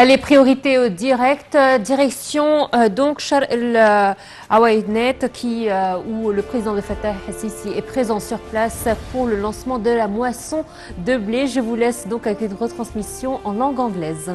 Les priorités directes, direction donc Shar el-Awainet où le président de Fatah Sisi est présent sur place pour le lancement de la moisson de blé. Je vous laisse donc avec une retransmission en langue anglaise.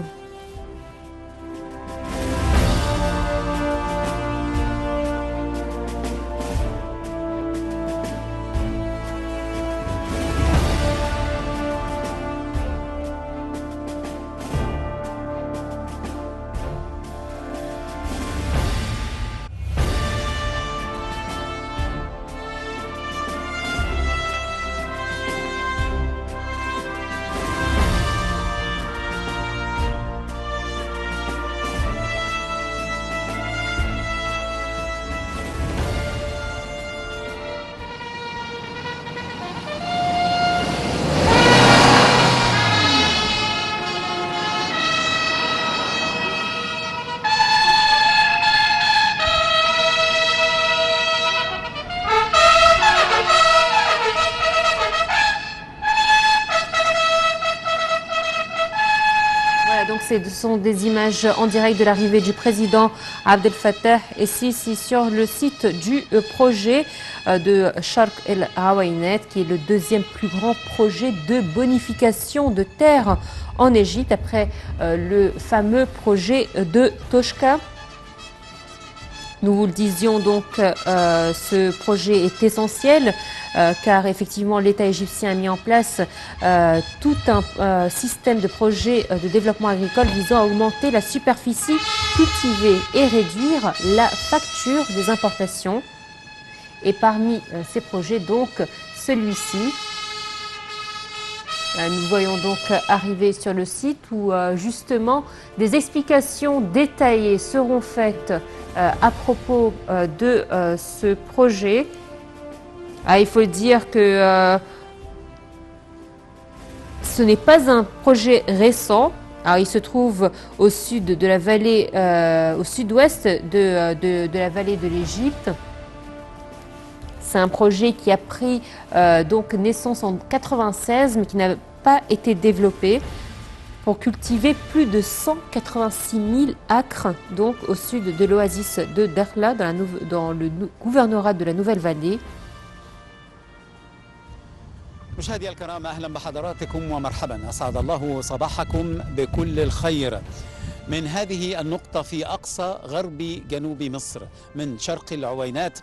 Donc ce sont des images en direct de l'arrivée du président Abdel Fattah et Sisi sur le site du projet de Sharq el-Awainet, qui est le deuxième plus grand projet de bonification de terre en Égypte après le fameux projet de Toshka. Nous vous le disions donc, ce projet est essentiel car effectivement l'État égyptien a mis en place tout un système de projets de développement agricole visant à augmenter la superficie cultivée et réduire la facture des importations. Et parmi ces projets, donc, celui-ci. Nous voyons donc arriver sur le site où justement des explications détaillées seront faites à propos de ce projet. Il faut dire que ce n'est pas un projet récent. Alors, il se trouve au sud de la vallée, au sud-ouest de la vallée de l'Égypte. C'est un projet qui a pris donc naissance en 1996, mais qui n'a pas été développé, pour cultiver plus de 186 000 acres, donc au sud de l'oasis de Dakhla, dans le gouvernorat de la Nouvelle-Vallée. مشاهدي الكرام أهلا بحضراتكم ومرحبا أسعد الله صباحكم بكل الخير من هذه النقطة في أقصى غرب جنوب مصر من شرق العوينات.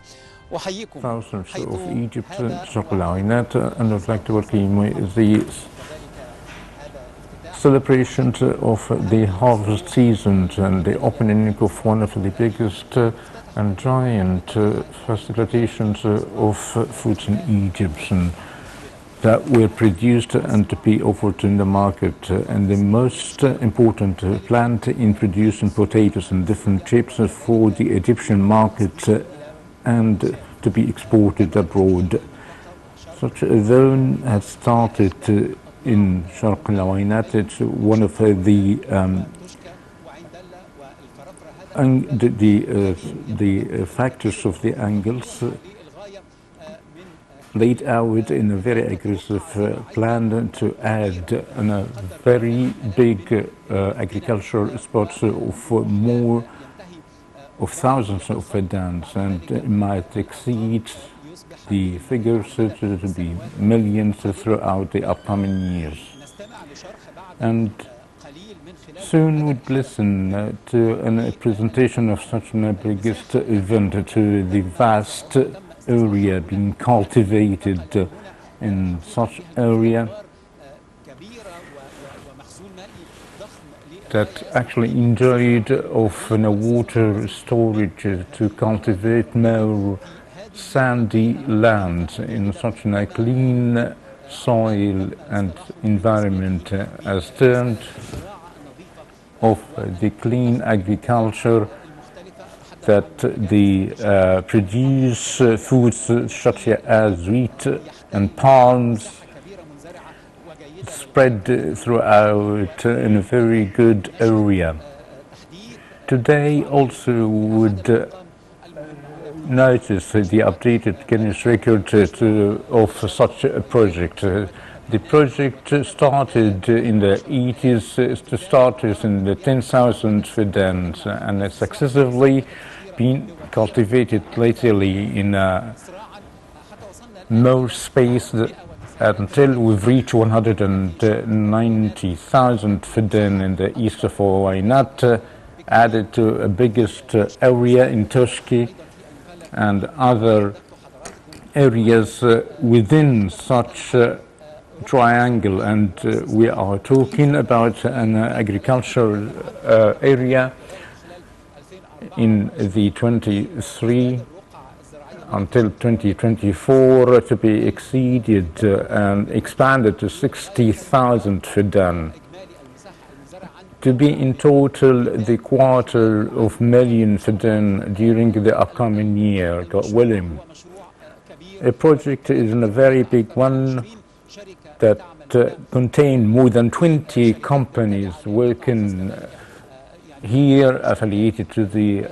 Thousands of Egypt, Sharq el-Awainet, and I'd like to welcome the celebration of the harvest season and the opening of one of the biggest and giant facilitations of foods in Egypt that were produced and to be offered in the market. And the most important plant in producing potatoes in different shapes for the Egyptian market and to be exported abroad. Such a zone has started in Sharq el-Awainet. It's one of the factors of the angles laid out in a very aggressive plan to add a very big agricultural spots of more of thousands of dams, and it might exceed the figures to be millions throughout the upcoming years. And soon we'd listen to a presentation of such a biggest event, to the vast area being cultivated in such area that actually enjoyed of water storage to cultivate more sandy land in such a clean soil and environment as termed of the clean agriculture that they produce foods such as wheat and palms spread throughout in a very good area. Today also would notice the updated Guinness record of such a project. The project started in the 80s to start with in the 10,000 fidans and has successively been cultivated lately in more space until we've reached 190,000 fidan in the east of Huwaynat, added to a biggest area in Turkey and other areas within such triangle, and we are talking about an agricultural area in the 23 until 2024 to be exceeded and expanded to 60,000 fidan. To be in total the 250,000 fidan during the upcoming year, God willing. A project is a very big one that contain more than 20 companies working here affiliated to the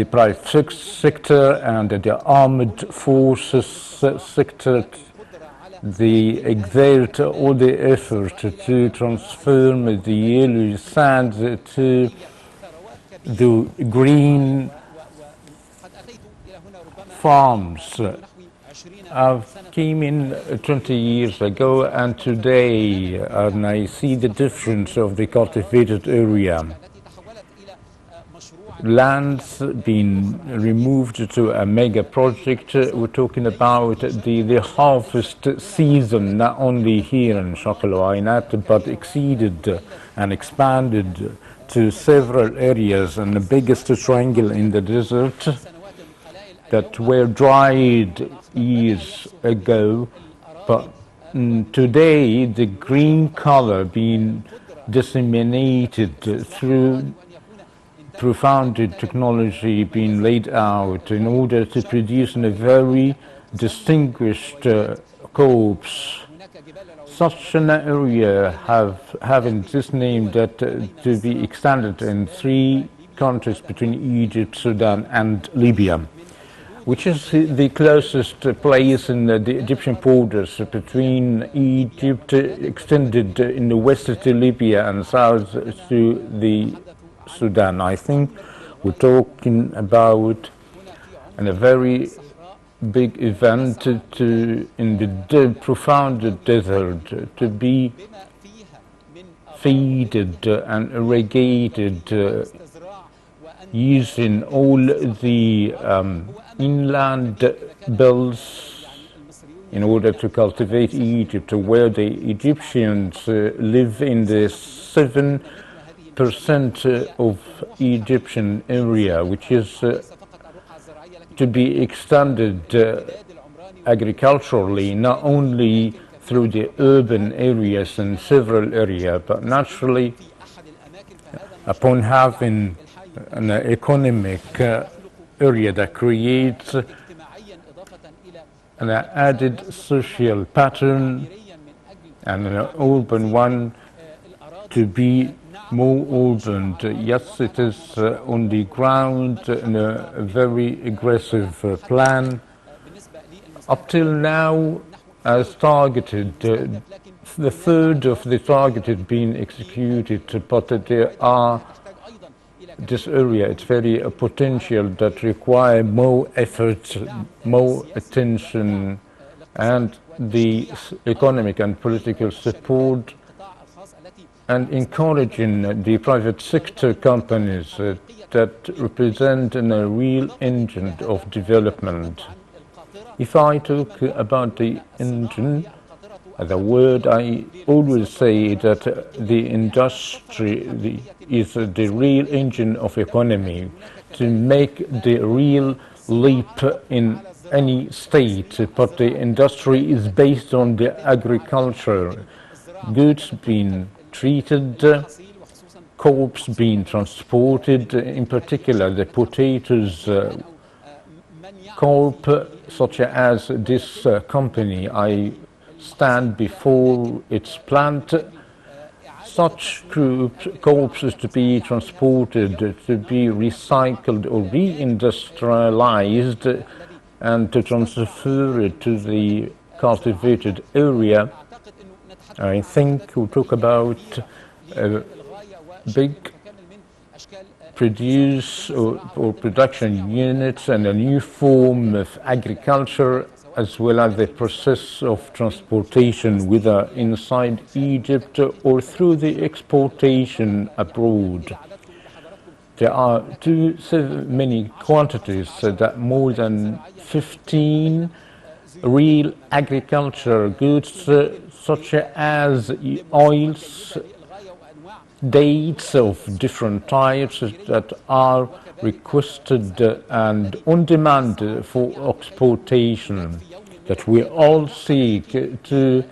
private sector and the armed forces sector. They exert all the effort to transform the yellow sand to the green farms. I came in 20 years ago and today, and I see the difference of the cultivated area. Lands being removed to a mega project. We're talking about the harvest season, not only here in Sharq al-Huwaynat, but exceeded and expanded to several areas, and the biggest triangle in the desert that were dried years ago, but today the green color being disseminated through profound technology being laid out in order to produce a very distinguished corpse. Such an area having this name that to be extended in 3 countries between Egypt, Sudan and Libya, which is the closest place in the Egyptian borders between Egypt, extended in the west to Libya and south to the Sudan. I think we're talking about a very big event in the profound desert to be feeded and irrigated using all the inland belts in order to cultivate Egypt, where the Egyptians live in the 7% of Egyptian area, which is to be extended agriculturally, not only through the urban areas and several areas, but naturally upon having an economic area that creates an added social pattern and an urban one to be more urban. Yes, it is on the ground in a very aggressive plan. Up till now, as targeted, the third of the targeted being executed, but there are this area, it's very potential that require more effort, more attention, and the economic and political support, and encouraging the private sector companies that represent a real engine of development. If I talk about the engine, the word I always say that the industry is the real engine of economy to make the real leap in any state, but the industry is based on the agriculture, goods being treated, crops being transported, in particular the potatoes crop, such as this company I stand before its plant. Such crops is to be transported, to be recycled or re-industrialized, and to transfer it to the cultivated area. I think we'll talk about big or production units and a new form of agriculture, as well as the process of transportation, whether inside Egypt or through the exportation abroad. There are too many quantities that more than 15 real agriculture goods such as oils, dates of different types that are requested and on demand for exportation, that we all seek to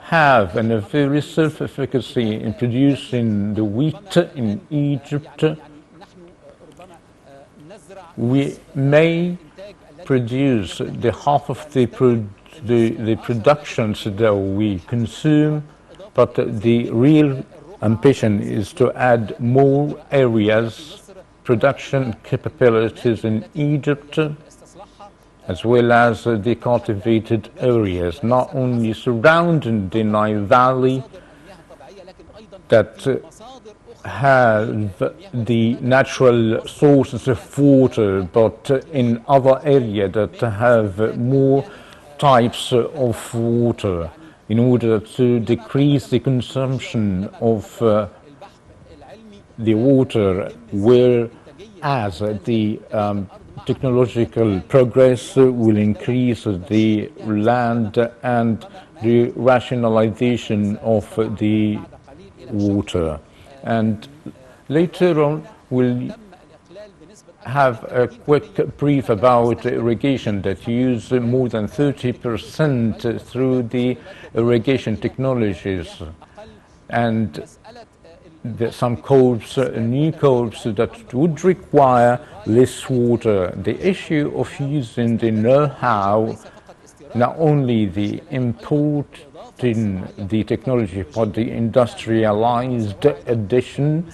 have a very self-efficacy in producing the wheat in Egypt. We may produce the half of the productions that we consume, but the real ambition is to add more areas, production capabilities in Egypt, as well as the cultivated areas, not only surrounding the Nile Valley that have the natural sources of water, but in other areas that have more types of water, in order to decrease the consumption of the water, whereas the technological progress will increase the land and the rationalization of the water. And later on, we'll have a quick brief about irrigation that use more than 30% through the irrigation technologies, and some crops, new crops that would require less water. The issue of using the know-how, not only the importing the technology, but the industrialized addition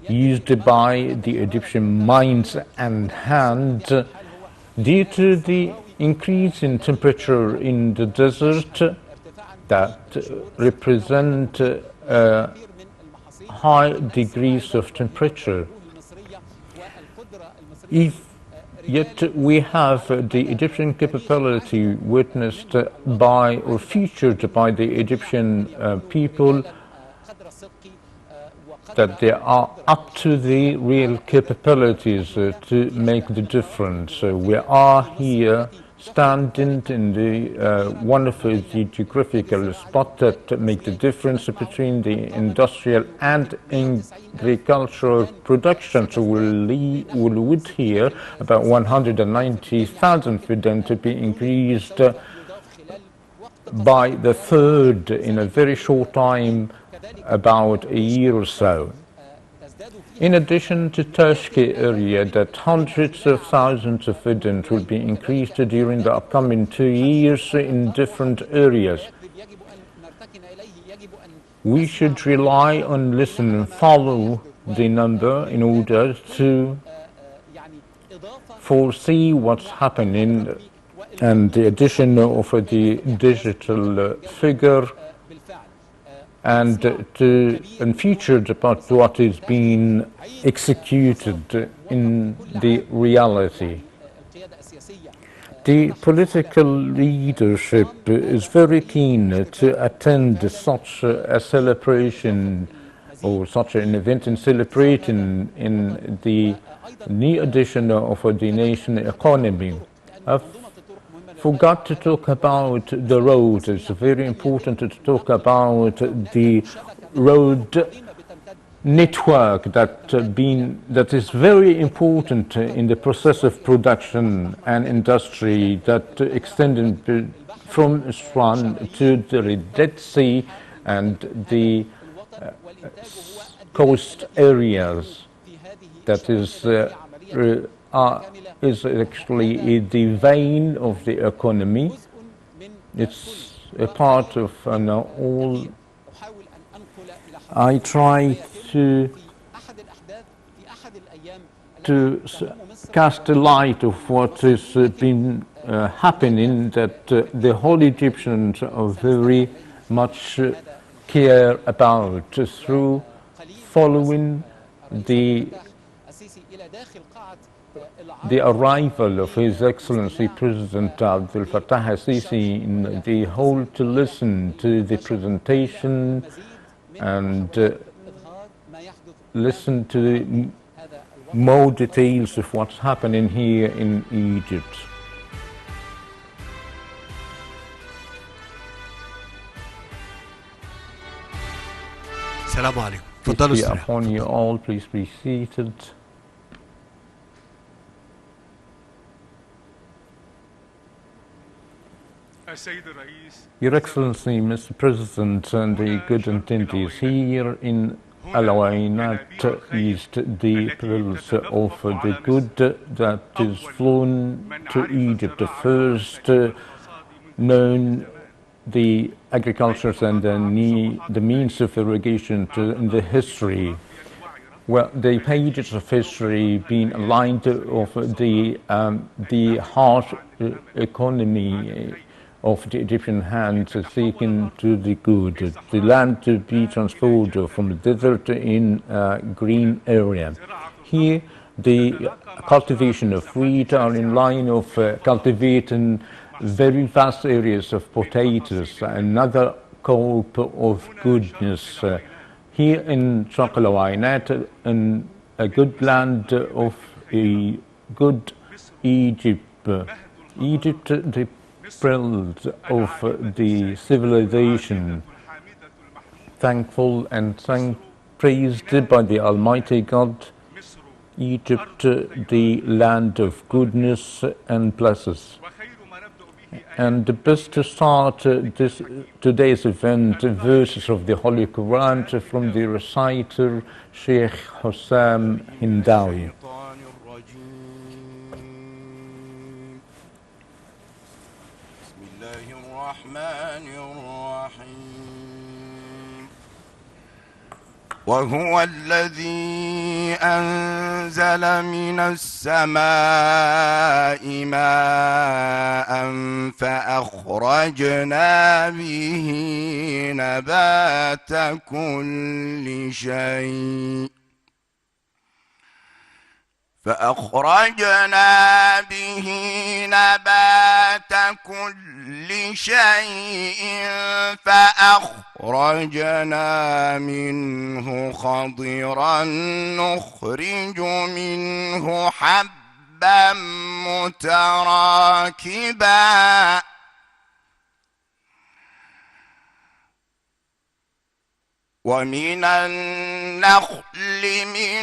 used by the Egyptian minds and hands, due to the increase in temperature in the desert that represent high degrees of temperature. Yet we have the Egyptian capability witnessed by or featured by the Egyptian people, that they are up to the real capabilities to make the difference. We are here standing in the one of the geographical spots that make the difference between the industrial and agricultural production. So we'll would here about 190,000 for them to be increased by the third in a very short time, about a year or so. In addition to Turkey area, that hundreds of thousands of students will be increased during the upcoming 2 years in different areas. We should rely on listen and follow the number in order to foresee what's happening, and the addition of the digital figure and featured about what is being executed in the reality. The political leadership is very keen to attend such a celebration or such an event in celebrating in the new edition of the nation economy. Forgot to talk about the roads. It's very important to talk about the road network that is very important in the process of production and industry, that extended from Aswan to the Dead Sea and the coast areas. That is actually the vein of the economy. It's a part of all. I try to cast a light of what is being happening that the whole Egyptians are very much care about through following the arrival of His Excellency President Abdel Fattah Sisi in the hall to listen to the presentation and listen to the more details of what's happening here in Egypt. السلام عليكم. Peace تفضلوا be استريحوا. upon you all, please be seated. Your Excellency, Mr. President, and the good attendees, here in Al-Awainat is the pillars of the good that is flown to Egypt, the first known the agriculture and the means of irrigation in the history. Well, the pages of history being aligned of the harsh economy of the Egyptian hands seeking to the good, the land to be transformed from the desert in a green area. Here, the cultivation of wheat are in line of cultivating very vast areas of potatoes, another cope of goodness. Here in Sharq al-Awainat, in a good land of a good Egypt, Egypt, the pearls of the civilization, thankful and praised by the Almighty God, Egypt, the land of goodness and blessings. And the best to start today's event, verses of the Holy Quran from the reciter Sheikh Hussam Hindawi. وهو الذي أنزل من السماء ماء فأخرجنا به نبات كل شيء فأخرجنا منه خضرا نخرج منه حبا متراكبا ومن النخل من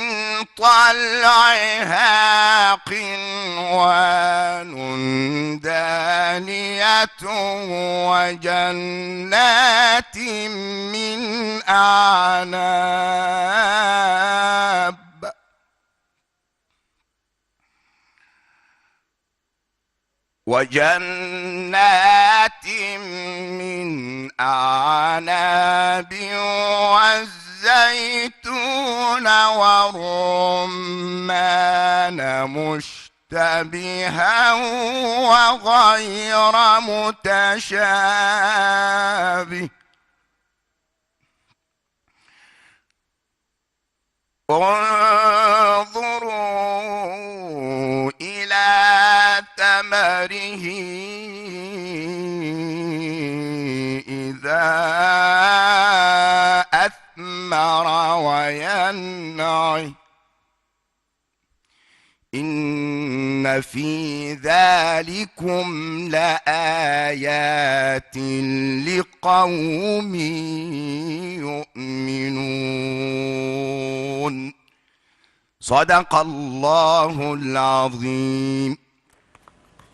طلعها قنوان دانية وجنات من أعناب والزيتون والرمان مشتبها وغير متشابه انظروا إلى ثمره إذا أثمر وينعي إن في ذلكم لآيات لقوم يؤمنون صدق الله العظيم.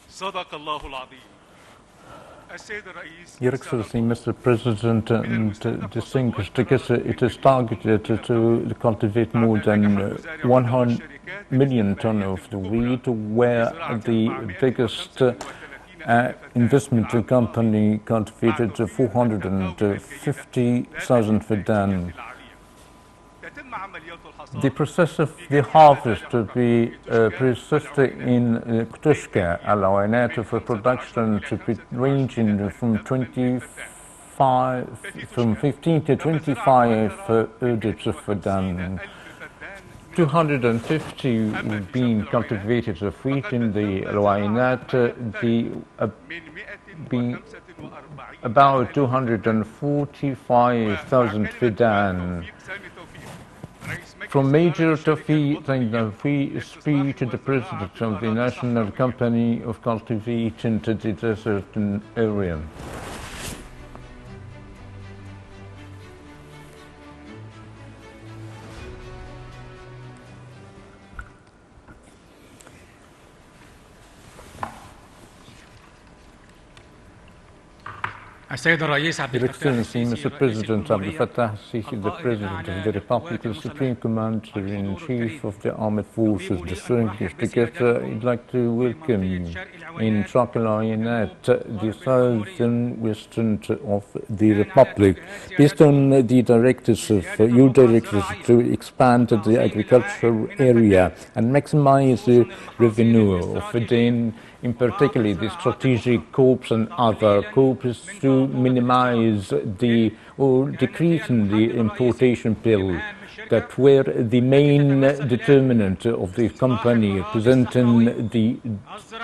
صدق الله العظيم. Your Excellency, Mr. President, and distinguished guests, it is targeted to cultivate more than 100 million tons of the wheat, where the biggest investment company cultivated 450,000 fadan. the process of the harvest to be processed in Ktushka, Al-Awainat, for production to be ranging from 15 to 25 udits of Fadan. 250 being cultivated of wheat in the Al-Awainat, about 245,000 Fadan. From Major Tofi speech to the President of the National Company of Cultivation to the Desert Area. Your Excellency, Mr. President Abdel Fattah Sisi, the President of the Republic, the Supreme Commander-in-Chief of the Armed Forces, distinguished together, I'd like to welcome you in Sharq al-Awainat, the southern western of the Republic, based on the directives of your directives to expand the agricultural area and maximize the revenue of the in particular the strategic corps and other corps to minimize or decrease the importation bill that were the main determinant of the company, presenting the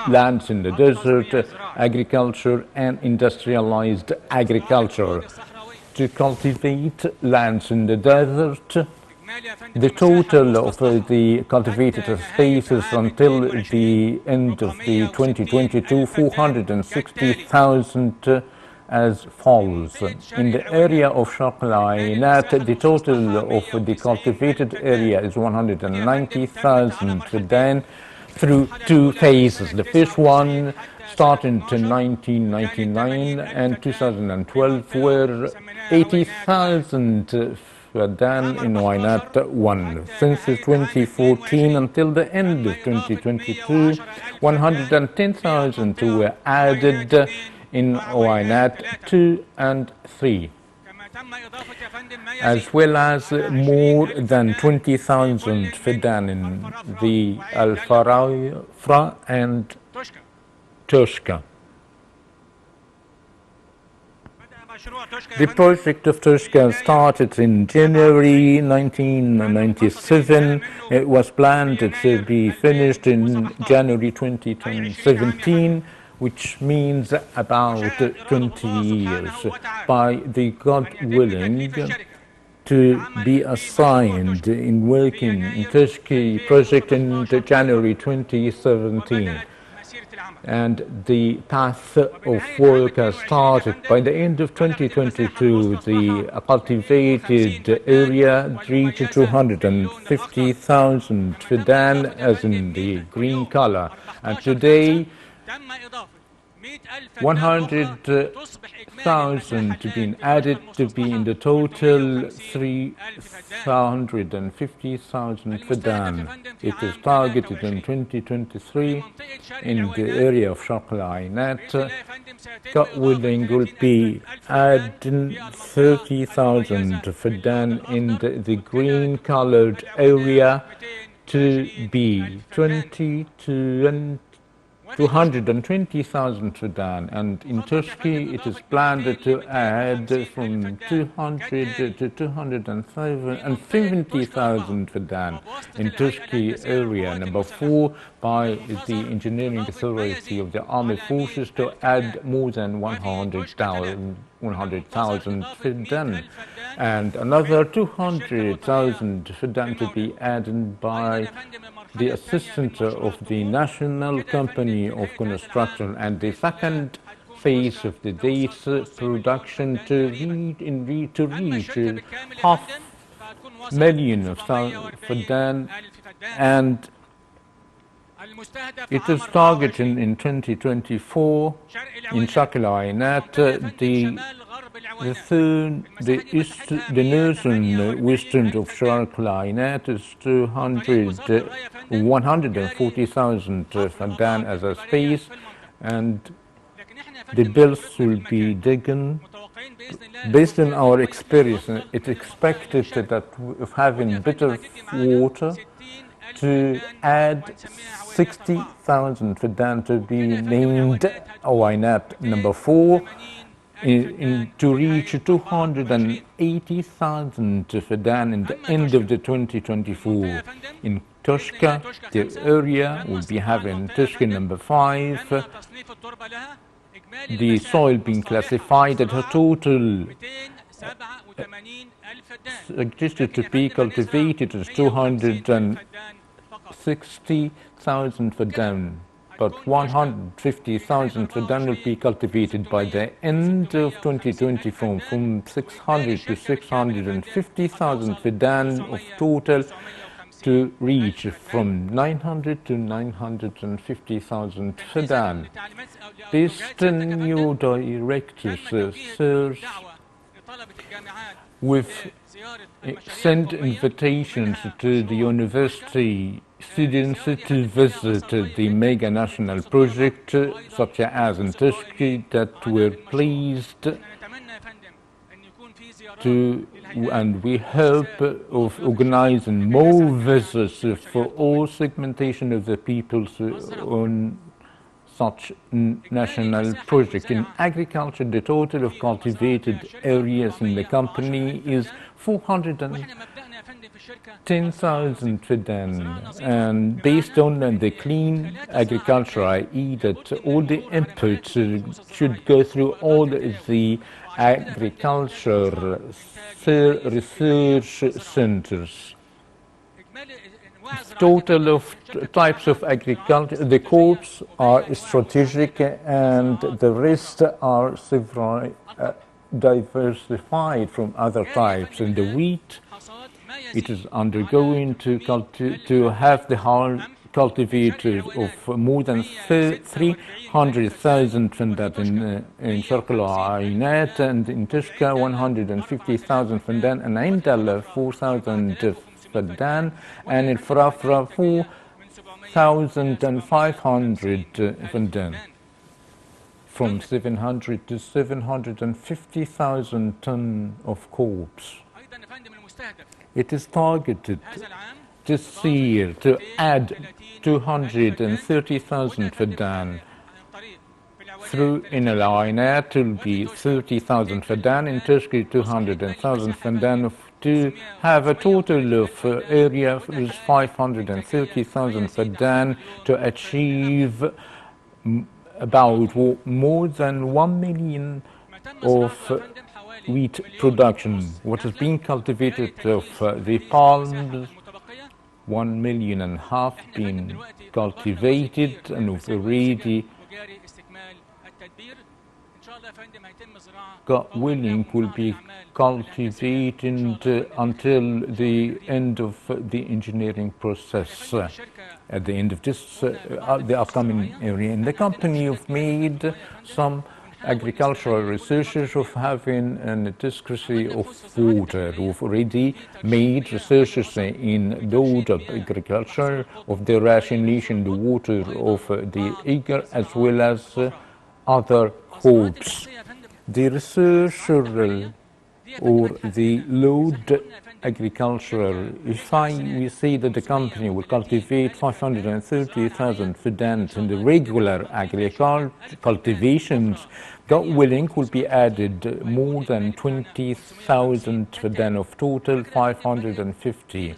lands in the desert, agriculture and industrialized agriculture. To cultivate lands in the desert, the total of the cultivated spaces until the end of the 2022, 460,000 as follows. In the area of Sharq al-Awainat, the total of the cultivated area is 190,000 Fadan through two phases. The first one started in 1999 and 2012, where 80,000 Fadan in Awainat 1. Since 2014 until the end of 2022, 110,000 were added in Awainat 2 and 3, as well as more than 20,000 Fadan in the Al-Farafra and Tushka. The project of Tushka started in January 1997. It was planned to be finished in January 2017, which means about 20 years, by the God willing to be assigned in working in Tushki project in January 2017. And the path of work has started. By the end of 2022, the cultivated area reached 250,000 Fadan, as in the green color. And today, 100,000 to be added to be in the total 350,000 Fadan. It is targeted in 2023 in the area of Sharq al-Awainat. God willing, will be adding 30,000 Fadan in the green colored area to be 220,000 Fadan, and in Turkey it is planned to add from 200 to 270,000 Fadan in Turkey area. Number 4, by the engineering authority of the armed forces to add more than 100,000 Fadan, and another 200,000 Fadan to be added by the assistant of the National Company of Construction, and the second phase of the day's production to reach 500,000 of Fadan, and it is targeted in 2024 in Sharq al-Awainat. The northern western of Sharq al-Awainat is 140,000 Fadan as a space, and the belts will be digging based on our experience, it's expected that of having better water to add 60,000 فدان to be named OINAT number 4 to reach 280,000 فدان in the end of the 2024. In Toshka, the area will be having Toshka number 5, the soil being classified at a total suggested to be cultivated as 260,000 فدان, but 150,000 فدان will be cultivated by the end of 2024, from 600 to 650,000 فدان of total, to reach from 900 to 950,000 فدان. This new directors serves with sent invitations to the university students to visit the mega national project, such as in Turkey, that were pleased to, and we hope of organizing more visits for all segmentation of the peoples on such national project. In agriculture, the total of cultivated areas in the company is 410,000 فدان, and based on the clean agriculture, i.e. that all the inputs should go through all the agriculture research centers. Total of types of agriculture, the crops are strategic and the rest are several, diversified from other types. In the wheat, it is undergoing to have the whole cultivated of more than 300,000 فدان in Sharq al-Ainat, and in Tishka 150,000 فدان, and Indal 4,000 فدان, and in Frafra 4,500 فدان. From 700 to 750,000 tons of crops. It is targeted this year to add 230,000 فدان. Through inauguration, it will be 30,000 فدان, in Turkey 200,000 فدان, to have a total of area of 530,000 فدان, to achieve about more than 1 million of wheat production. What is being cultivated of the palms, 1.5 million being cultivated, and already God willing will be cultivated until the end of the engineering process. At the end of this, the upcoming area. In the company, you've made some agricultural researchers of having an discrepancy of water. We've already made researches in load of agriculture, of the rationation, the water of the acre, as well as other crops. The researcher or the load agricultural, if we say that the company will cultivate 530,000 fidans in the regular agricultural cultivations, God willing, will be added more than 20,000 fidan of total 550.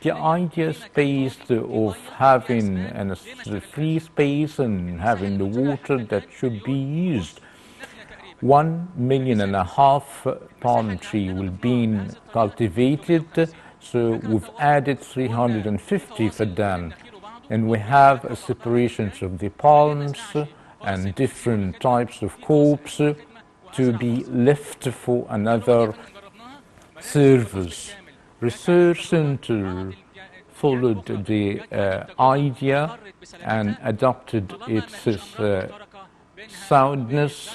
The idea is based of having a free space and having the water that should be used. 1.5 million palm tree will be cultivated, so we've added 350 fidan, and we have a separations of the palms and different types of crops to be left for another service. Research Center followed the idea and adopted its soundness,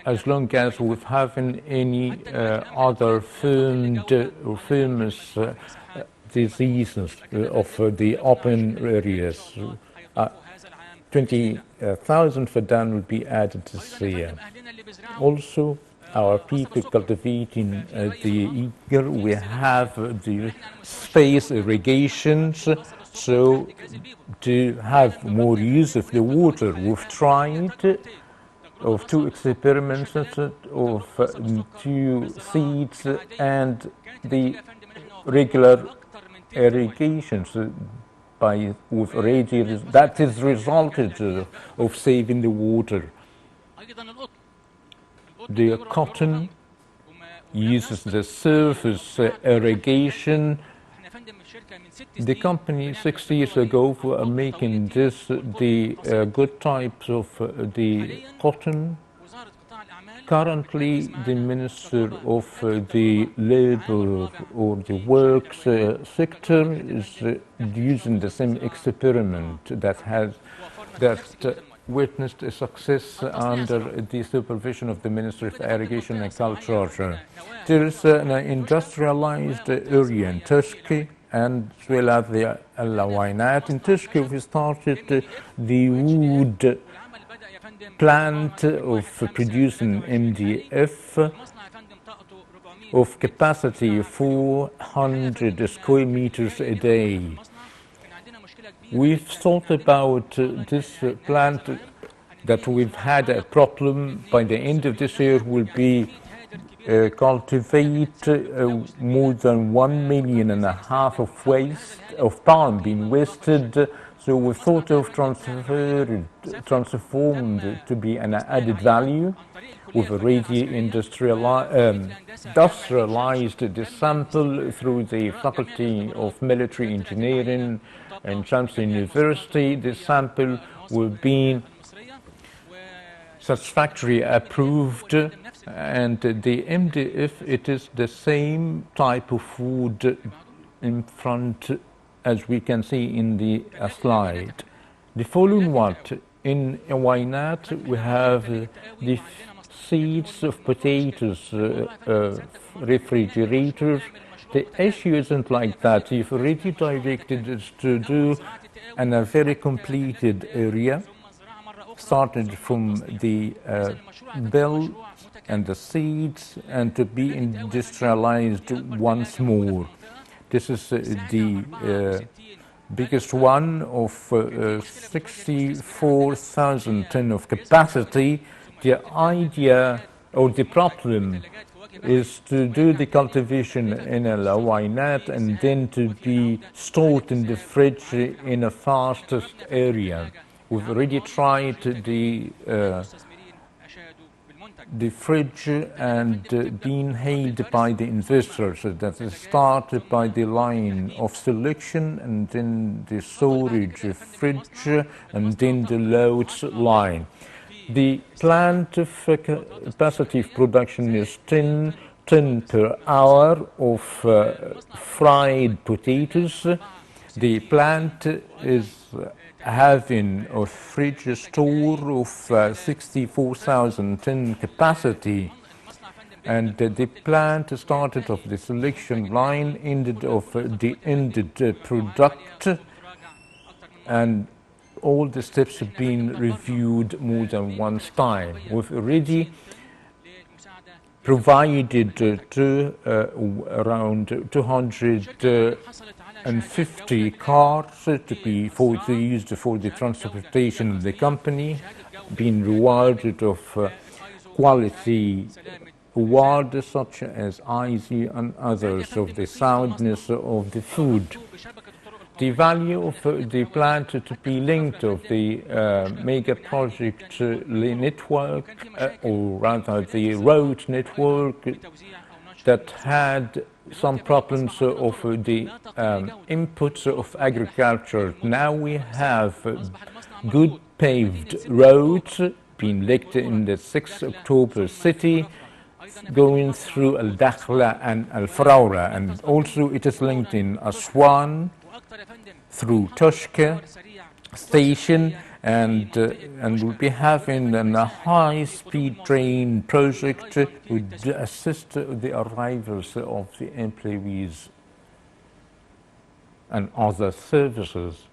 as long as we've having any other firmed or famous diseases of the open areas. 20,000 fidan will be added this year. Also, our people cultivating the eagle. We have the space irrigations, so to have more use of the water. We've tried of 2 experiments of 2 seeds and the regular irrigations with already that is resulted of saving the water. The cotton uses the surface irrigation. The company 6 years ago were making this the good types of the cotton. Currently, the Minister of the Labour or the Works sector is using the same experiment that witnessed a success under the supervision of the Ministry of Irrigation and Culture. There is an industrialized area in Turkey and as well as the Al-Awainat. In Turkey, we started the wood plant of producing MDF of capacity 400 square meters a day. We've thought about this plant that we've had a problem by the end of this year will be cultivate more than 1.5 million of waste of palm being wasted. So we thought of transformed to be an added value. We've already industrialized the sample through the Faculty of Military Engineering and Shamsi University. The sample will be satisfactorily approved, and the MDF, it is the same type of wood in front as we can see in the slide. The following one, in Awainat we have the seeds of potatoes refrigerators. The issue isn't like that. You've already directed it to do in a very completed area, started from the bell and the seeds and to be industrialized once more. This is the biggest one of 64,000 tons of capacity. The idea or the problem is to do the cultivation in a Awainat and then to be stored in the fridge in a fastest area. We've already tried the fridge and being hailed by the investors. That is started by the line of selection and then the storage fridge and then the loads line. The plant capacity of production is 10 tons per hour of fried potatoes. The plant is having a fridge store of 64,000 ton capacity, and the plant started of the selection line, ended of the ended product, and all the steps have been reviewed more than once time. We've already provided to around 250 cars to be used for the transportation of the company, being rewarded of quality awards such as IZ and others of the soundness of the food. The value of the plant to be linked of the mega project network, or rather the road network that had some problems of the inputs of agriculture. Now we have good paved roads being linked in the 6 October city, going through Al-Dakhla and Al-Faraura, and also it is linked in Aswan through Toshka station, and we'll be having a high-speed train project to assist the arrivals of the employees and other services.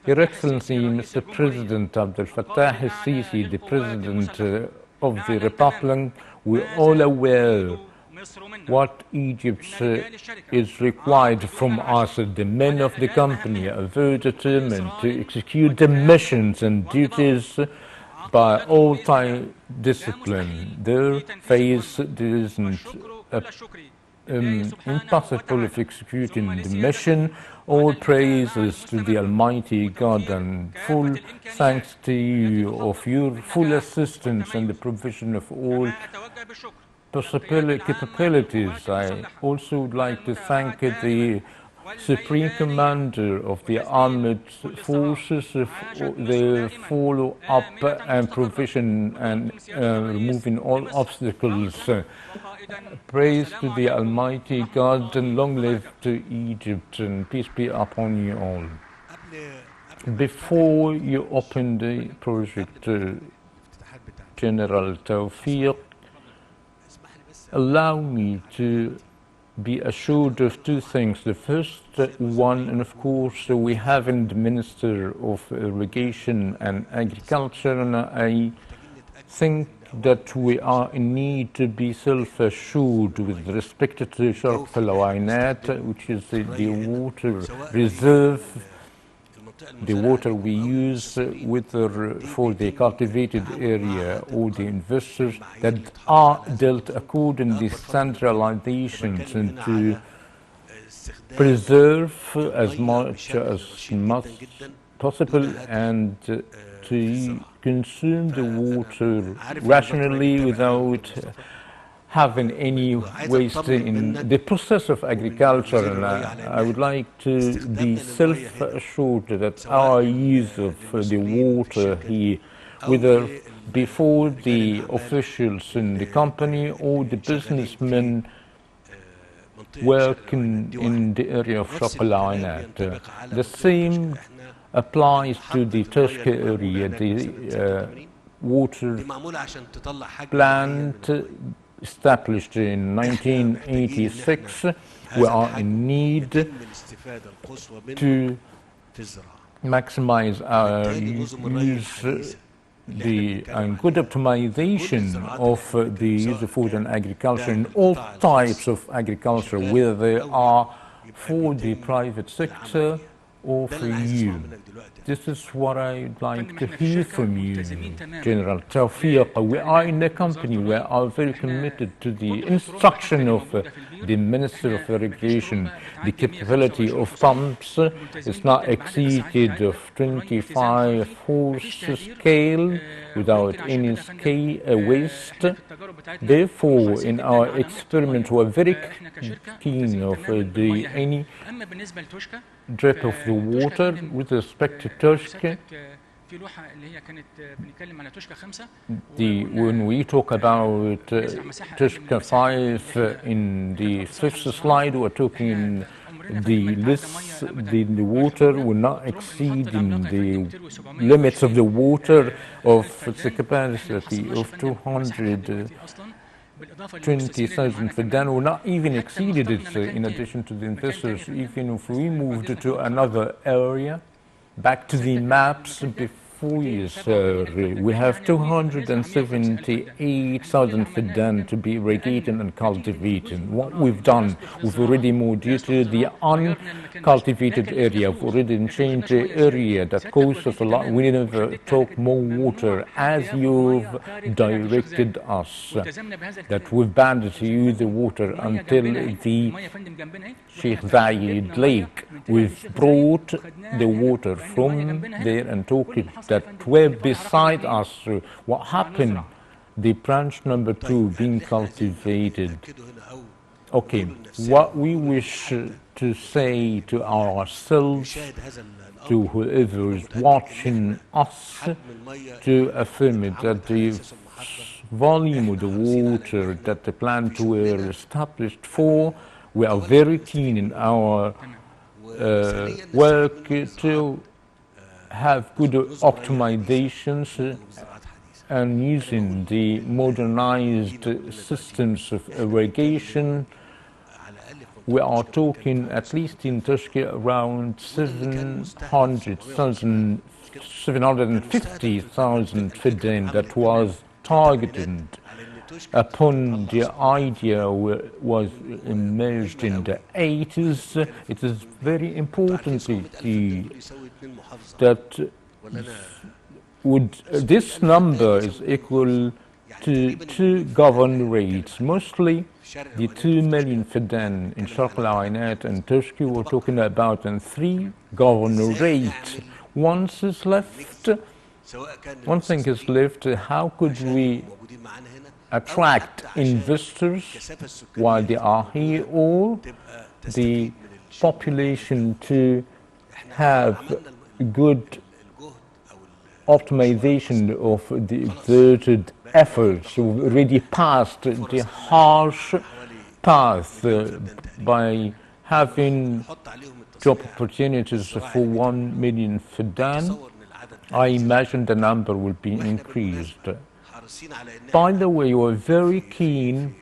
Your Excellency, Mr. President Abdel Fattah Sisi, the President of the Republic, we're all aware what Egypt is required from us. The men of the company are very determined to execute the missions and duties by all-time discipline. Their phase isn't impossible of executing the mission. All praises to the Almighty God and full thanks to you of your full assistance and the provision of all capabilities. I also would like to thank the Supreme Commander of the Armed Forces for their follow-up and provision and removing all obstacles. Praise to the Almighty God and long live to Egypt and peace be upon you all. Before you open the project, General Tawfiq, allow me to be assured of two things. The first one, and of course, we have the Minister of Irrigation and Agriculture, and I think that we are in need to be self-assured with respect to Sharq al-Awainat, which is the water reserve, the water we use whether for the cultivated area or the investors that are dealt according to standardizations and to preserve as much as possible and to consume the water rationally without having any waste in the process of agriculture. And I would like to be self-assured that our use of the water here, whether before the officials in the company or the businessmen working in the area of Sharq al-Awainat, the same applies to the Tushka area, the water plant established in 1986. We are in need to maximize our use and good optimization of the use of food and agriculture in all types of agriculture, whether they are for the private sector or for you. This is what I'd like to hear from you, General Tawfiq. We are in a company we are very committed to the instruction of the Minister of Irrigation. The capability of pumps is not exceeded of 25 horse-scale without any waste. Therefore, in our experiment, we are very keen of any drip of the water with respect to Tushka. When we talk about Tushka 5 in the fifth slide, we're talking the water will not exceed the limits of the water of the capacity of 220,000 Fadan, will not even exceeded it in addition to the investors. Even if we moved to another area, back to the maps before you, sir, we have 278,000 Fadan to be irrigated and cultivated. What we've done, we've already moved due to the uncultivated area. We've already changed the area that costs us a lot. We never talk more water as you've directed us, that we've banned to use the water until the Sheikh Zayed Lake. We've brought the water from there and took it that were beside us. What happened? The branch number 2 being cultivated. Okay, what we wish to say to ourselves, to whoever is watching us, to affirm it that the volume of the water that the plant were established for, we are very keen in our work to have good optimizations and using the modernized systems of irrigation we are talking, at least in Turkey, around 750,000 fidin that was targeted upon the idea was emerged in the 80s. It is very important that this number is equal to 2 governorates, mostly the 2 million fidin in Sharq al-Awainat and Turkey. We're talking about 3 governorates. One thing is left, how could we attract investors while they are here, or the population to have good optimization of the exerted efforts. We've already passed the harsh path by having job opportunities for 1 million fidin. I imagine the number will be increased. By the way, we're very keen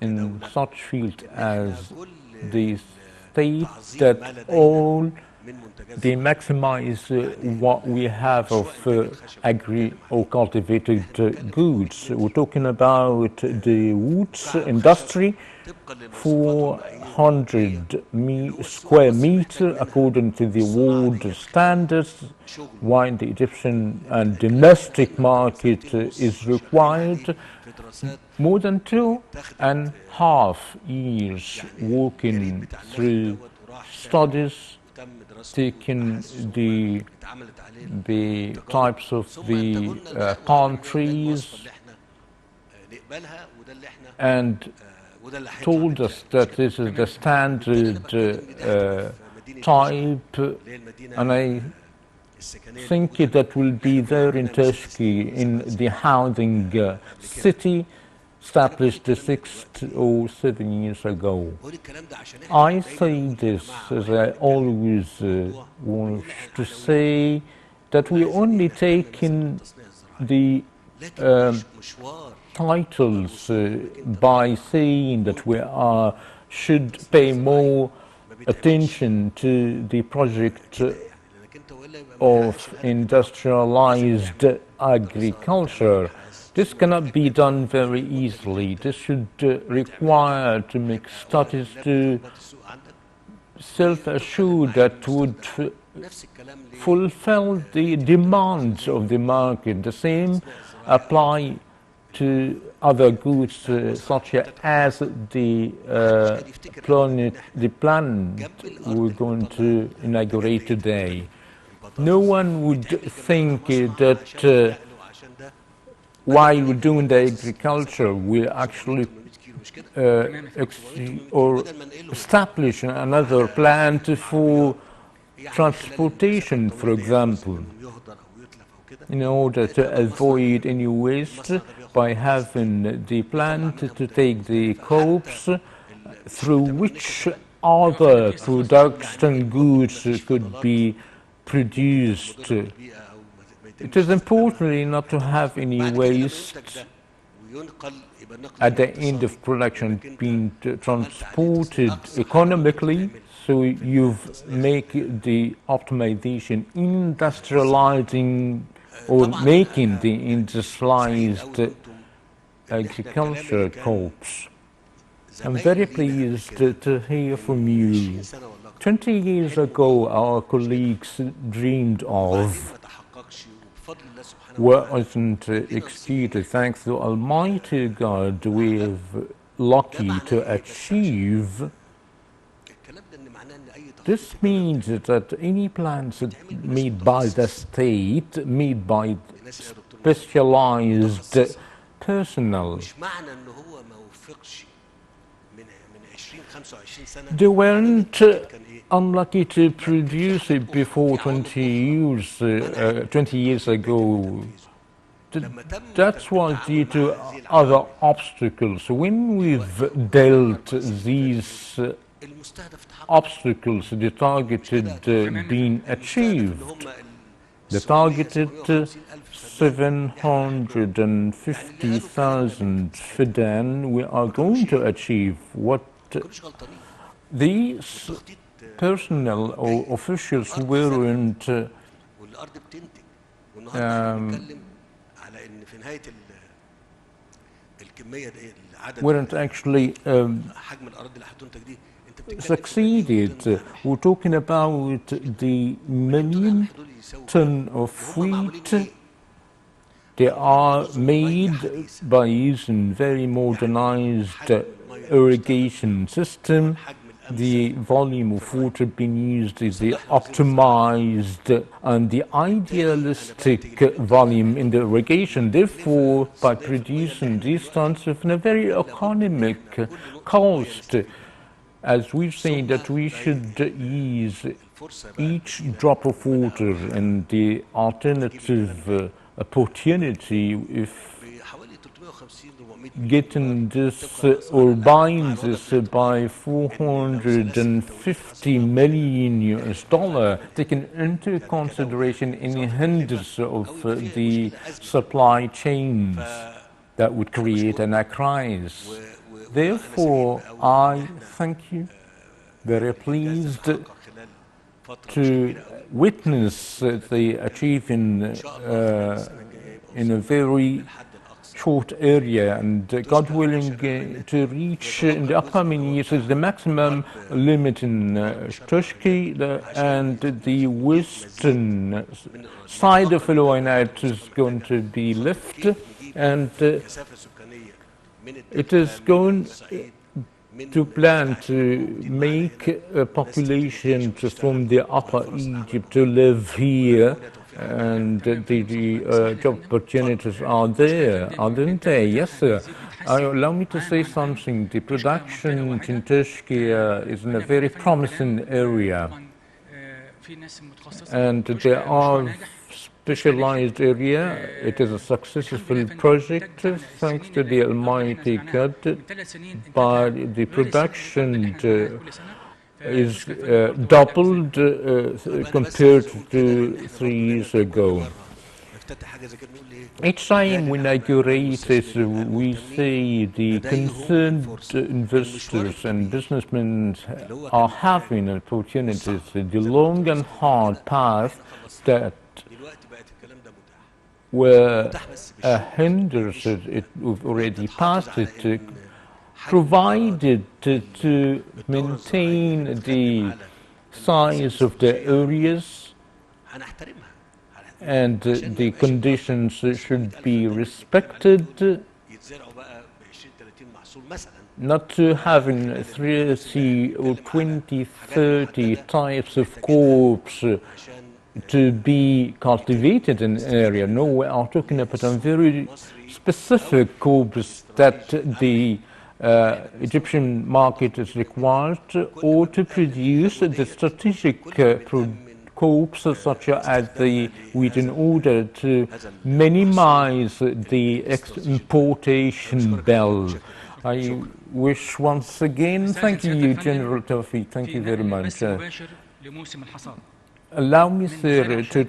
in such field as the state that all they maximize what we have of agri or cultivated goods. We're talking about the woods industry, 400 square meter according to the world standards, while the Egyptian and domestic market is required more than 2.5 years working through studies, taking the types of the palm trees, and told us that this is the standard type, and I think that will be there in Turkey, in the housing city established 6 or 7 years ago. I say this as I always want to say, that we only taking the titles by saying that we should pay more attention to the project of industrialized agriculture. This cannot be done very easily. This should require to make studies to self-assure that would fulfill the demands of the market. The same apply to other goods such as the plant we're going to inaugurate today. No one would think that while we're doing the agriculture, we actually establish another plant for transportation, for example, in order to avoid any waste, by having the plant to take the copse through which other products and goods could be produced. It is important not to have any waste at the end of production being transported economically, so you've make the optimization, industrializing or making the industrialized agriculture corps. I'm very pleased to hear from you. 20 years ago, our colleagues dreamed of wasn't exceeded. Thanks to Almighty God, we're lucky to achieve. This means that any plans made by the state, made by specialized personnel, they weren't unlucky to produce it before 20 years ago. That was due to other obstacles. When we've dealt these obstacles, the targeted being achieved, the targeted 750,000 fidin we are going to achieve. What مش غلطانين. these personnel or officials weren't والارض بتنتج، والنهارده احنا بنتكلم على ان في نهايه الكميه دي العدد weren't actually حجم الارض اللي هتنتج دي انت بتتكلم succeeded. We're talking about the million ton of wheat. They are made by using very modernized irrigation system. The volume of water being used is the optimized and the idealistic volume in the irrigation. Therefore, by producing these tons of a very economic cost, as we've said that we should use each drop of water and the alternative opportunity if getting this or buying this by 450 million US dollar, taking into consideration any hindrance of the supply chains that would create an crisis. Therefore, I thank you, very pleased to witness the achieving in a very short area, and God willing to reach in the upcoming years is the maximum limit in Turkey, and the western side of Eloinat is going to be lifted, and it is going to plan to make a population from the upper Egypt to live here, and the job opportunities are there, aren't they? Yes, sir. Allow me to say something. The production in Turkey is in a very promising area, and there are specialized area. It is a successful project thanks to the Almighty God, but the production is doubled compared to 3 years ago. Each time we inaugurate this, we say the concerned investors and businessmen are having opportunities. The long and hard path that were hinders it, we've already passed it, provided to maintain the size of the areas, and the conditions should be respected, not to having 30 or 20, 30 types of crops to be cultivated in an area. No, we are talking about a very specific crops that the Egyptian market is required, or to produce the strategic crops such as the wheat, in order to minimize the importation bill. I wish once again, thank you, General Tawfiq, thank you very much. Allow me, sir, to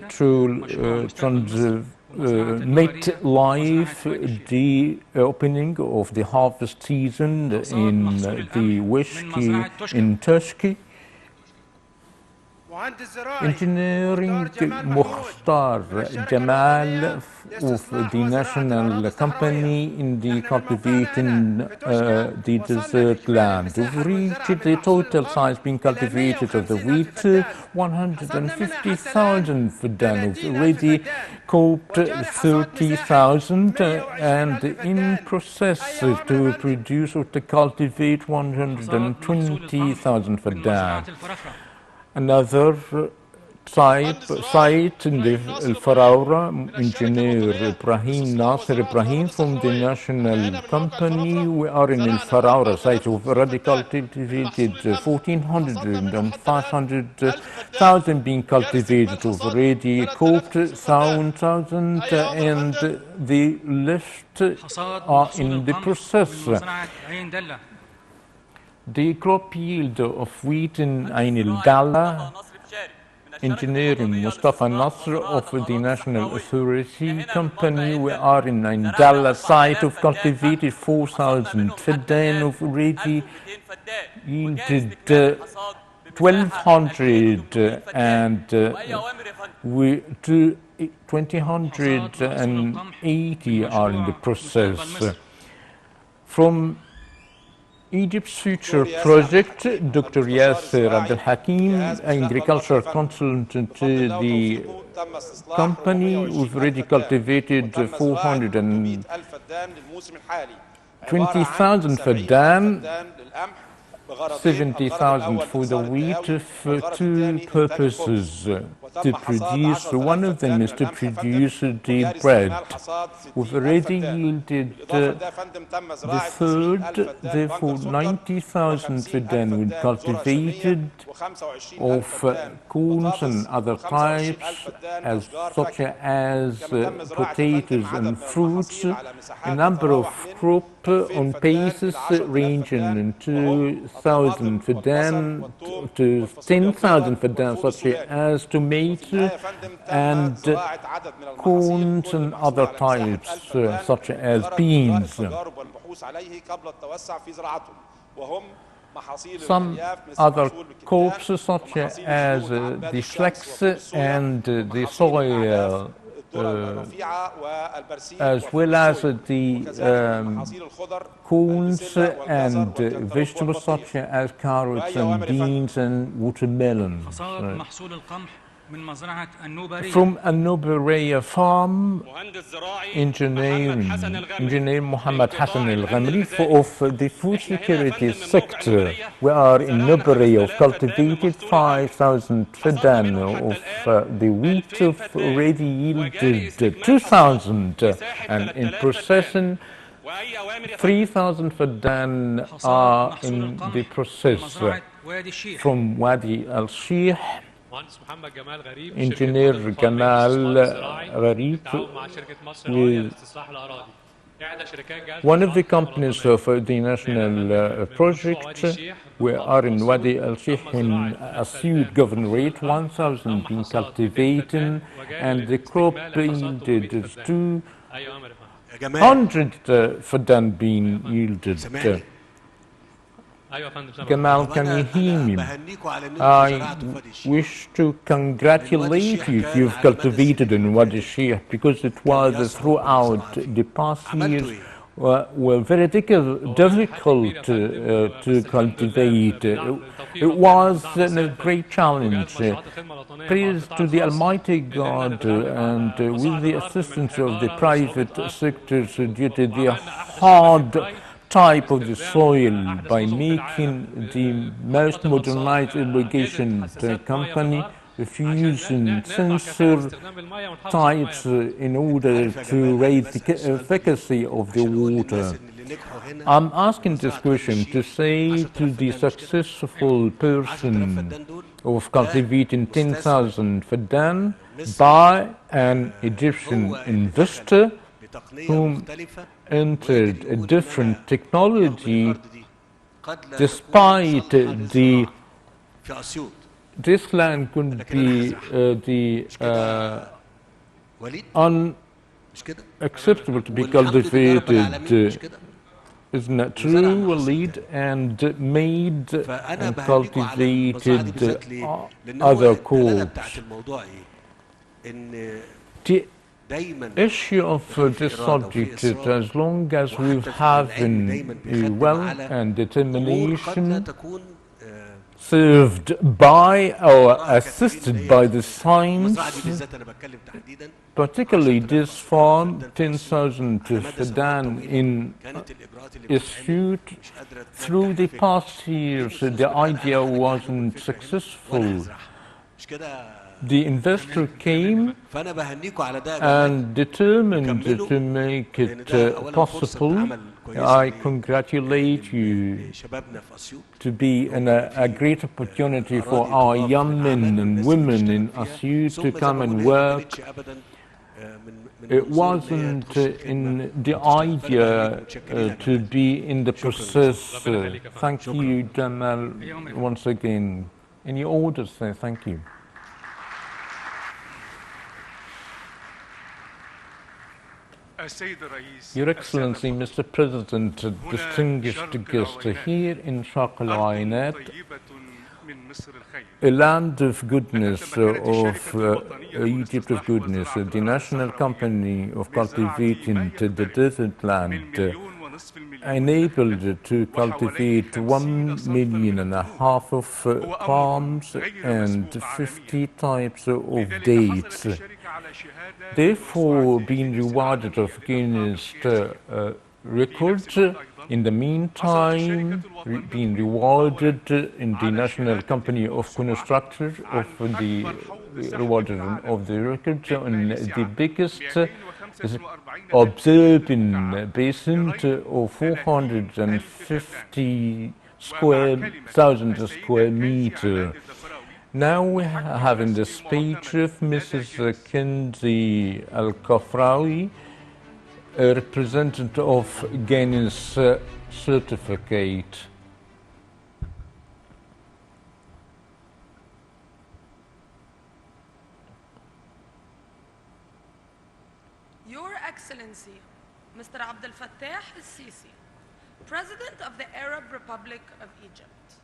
transmit live the opening of the harvest season in the whiskey in Turkey. Engineering Mukhtar Jamal of the national company in the cultivating the desert land. We've reached the total size being cultivated of the wheat 150,000 faddan. We've already coped 30,000 and in process to produce or to cultivate 120,000 faddan. Another site in the Al-Faraura, engineer Ibrahim Nasser Ibrahim from the national company. We are in Al-Faraura site. We've already cultivated 1,400 and 500,000 being cultivated. We've already coped 1,000 and the left are in the process. The crop yield of wheat in Ain al-Dalla engineering, Mustafa Nasr of the National Authority Company. We are in Indala site of cultivated 4,000 فدان of already yielded 1,200 and we do 280 are in the process. From Egypt's future project, Dr. Yasser Abdel Hakim, agricultural consultant to the company, we've already cultivated 420,000 فدان, 70,000 for the wheat for two purposes to produce. One of them is to produce the bread. We've already yielded the third, therefore 90,000 فدان we cultivated of corns and other types such as potatoes and fruits. A number of crop on paces ranging in 2,000 فدان to 10,000 فدان, such as tomato and corns and other types such as beans. Some other crops such as the flax and the soya, as well as the corns and vegetables such as carrots and beans and watermelons. From An-Nubayriyah farm, engineer Muhammad Hassan Al-Ghamri of the food security sector. We are in Nubayriyah of cultivated 5,000 فدان of the wheat of already yielded 2,000 and in processing 3,000 فدان are in the process. From Wadi Al-Sheikh, engineer Gamal Gharib with one of the companies of the national project. We are in Wadi Al-Sheikh in Asyut Governorate, 1,000 being cultivated and the crop yielded 200 فدان being yielded. Gamal, can you hear me? I wish to congratulate you if you've cultivated in Wadi Sheikh, because it was throughout the past years were very difficult to cultivate. It was a great challenge. Praise to the Almighty God and with the assistance of the private sectors due to the hard type of the soil, by making the most modernized irrigation company using sensor types in order to raise the efficacy of the water. I'm asking this question to say to the successful person of cultivating 10,000 فدان by an Egyptian investor whom entered a different technology, despite this land could be unacceptable to be cultivated. Isn't that true, Walid? And made and cultivated other crops. The issue of this subject is, as long as we have a will and determination served by or assisted by the science, particularly this farm, 10,000 فدان in Asyut, through the past years the idea wasn't successful. The investor came and determined to make it possible. I congratulate you to be a great opportunity for our young men and women in Asyut to come and work. It wasn't in the idea to be in the process. Thank you, Jamal, once again. Any orders there? Thank you. السيد الرئيس Your Excellency, Mr. President, distinguished guests, here in Sharq أرض al-Wainat, طيبة من مصر الخير. a land of goodness, of Egypt of goodness, the national company of cultivating the desert land, enabled to cultivate 1.5 million of palms and 50 types of dates. Therefore, being rewarded of Guinness record, in the meantime, being rewarded in the National Company of Constructors of the rewarded of the record, and the biggest observing basin of 450,000 square meters. Now we have in the speech of Mrs. Kenzie Al-Kafrawi, a representative of Guinness certificate. Your Excellency, Mr. Abdel Fattah al-Sisi, President of the Arab Republic of Egypt.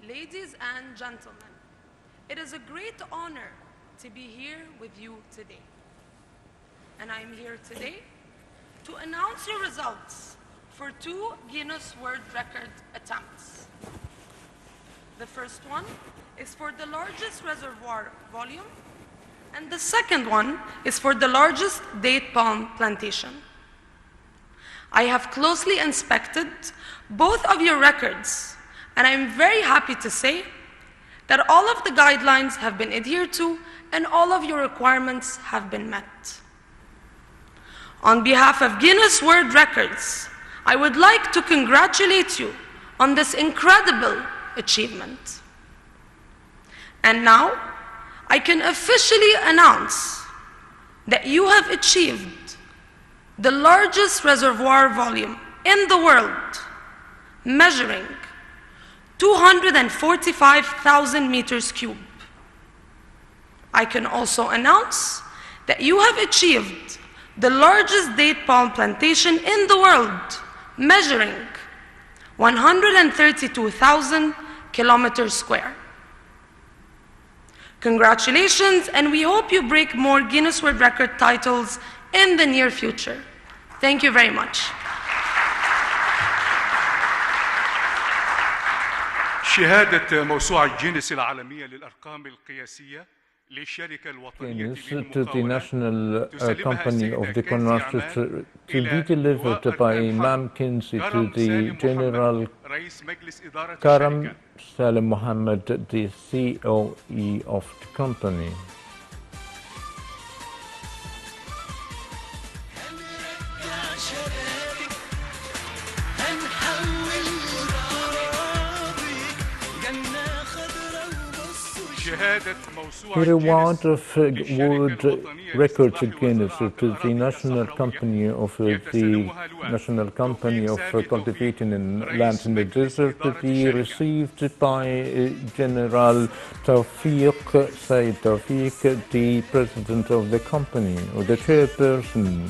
Ladies and gentlemen, it is a great honor to be here with you today. And I'm here today to announce your results for 2 Guinness World Record attempts. The first one is for the largest reservoir volume, and the second one is for the largest date palm plantation. I have closely inspected both of your records, and I'm very happy to say that all of the guidelines have been adhered to and all of your requirements have been met. On behalf of Guinness World Records, I would like to congratulate you on this incredible achievement. And now, I can officially announce that you have achieved the largest reservoir volume in the world, measuring 245,000 meters cubed. I can also announce that you have achieved the largest date palm plantation in the world, measuring 132,000 kilometers square. Congratulations, and we hope you break more Guinness World Record titles in the near future. Thank you very much. شهادة موسوعة جينيس العالمية للأرقام القياسية للشركة الوطنية to the National Company of the Constructors to be delivered by Imam Kinsey to the General Karam Salim Mohammed, the COE of the company. The reward of World Record Guinness to the National Company of Cultivating and Lands in the Desert to be received by General Tawfiq Said Tawfiq, the President of the company, or the Chairperson.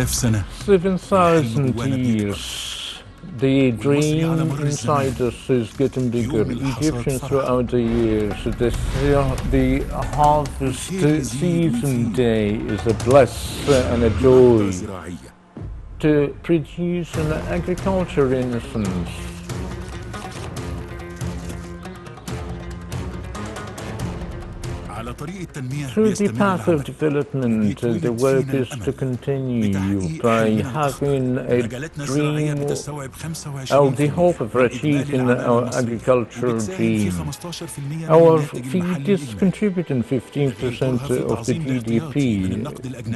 سنة 7,000 years. The dream inside us is getting bigger. Egyptians throughout the years, the harvest season day is a bless and a joy to produce an agriculture renaissance. Through the path of development, the work is to continue by having a dream or the hope of achieving our agricultural dream. Our feed is contributing 15% of the GDP,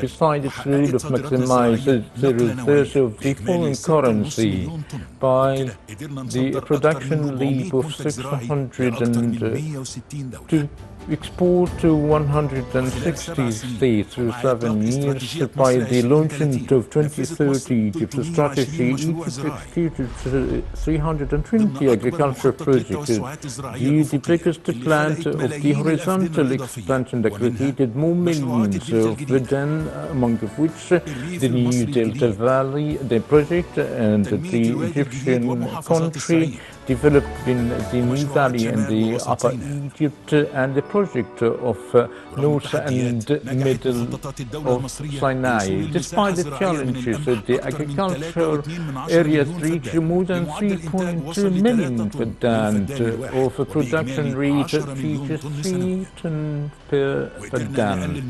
besides its role of maximizing the reserves of the foreign currency by the production leap of 600 and export to 160 states through 7 years. By the launching of 2030 Egypt strategy, Egypt executed 320 agriculture projects. The biggest plant of the horizontal expansion that created more millions of Vedan, among which the new Delta Valley, the project, and the Egyptian country developed in the New Valley and the Upper Egypt, and the project of North and Middle of Sinai. Despite the challenges, the agriculture areas reached more than 3.2 million Vedan of a production rate that reaches 3 tons per Vedan.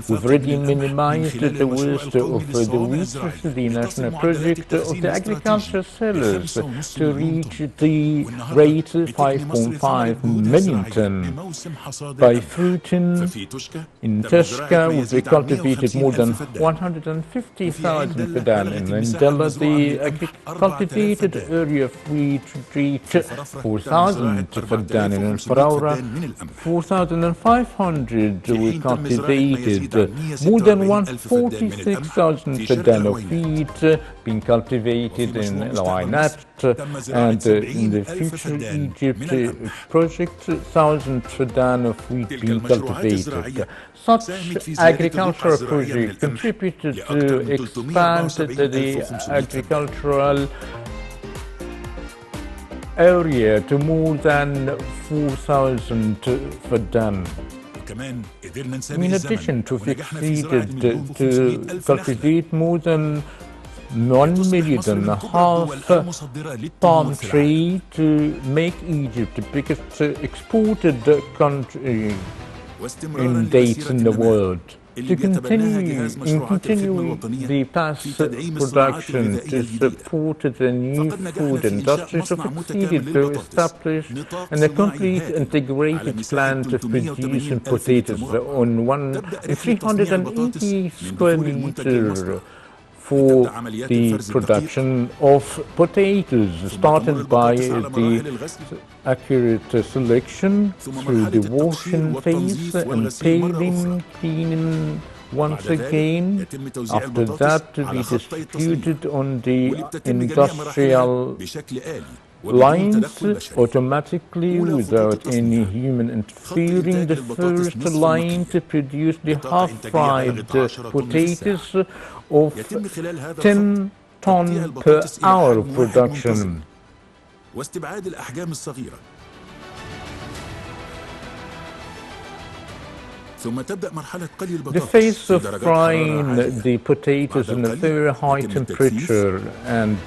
We've already minimized the waste of the wheat through the national project of the agriculture sellers to reach the rate 5.5 million tons. By fruiting in Tishka, we've cultivated more than 150,000 Vedan. In Mandela, the cultivated area of wheat reached 4,000 Vedan. In Faraura, 4,500 were cultivated. More than 146,000 Vedan of wheat being cultivated in Lawainat, and in the future Egypt project, 1,000 Vedan of wheat being cultivated. Such agricultural projects contributed to expand the agricultural area to more than 4,000 Vedan. In addition, to succeeded to cultivate more than 1.5 million palm tree to make Egypt the biggest exported country in dates in the world. To continue the past production to support the new food industry, so succeeded to establish a complete integrated plant of producing potatoes on 380 square meters for the production of potatoes, started by the accurate selection through the washing phase and peeling, cleaning once again. After that, we distributed on the industrial lines automatically without any human interfering. The first line to produce the half-fried potatoes of 10 tons per hour of production. The phase of frying the potatoes in a very high temperature and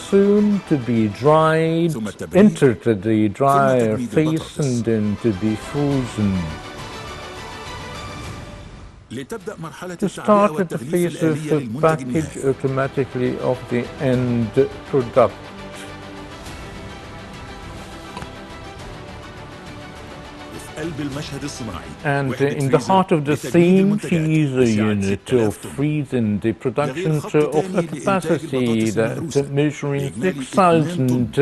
soon to be dried, entered the dryer phase and then to be frozen. To start at the phase of package automatically of the end product. And in the heart of the same freezer unit of freezing the production of a capacity that measuring 6,000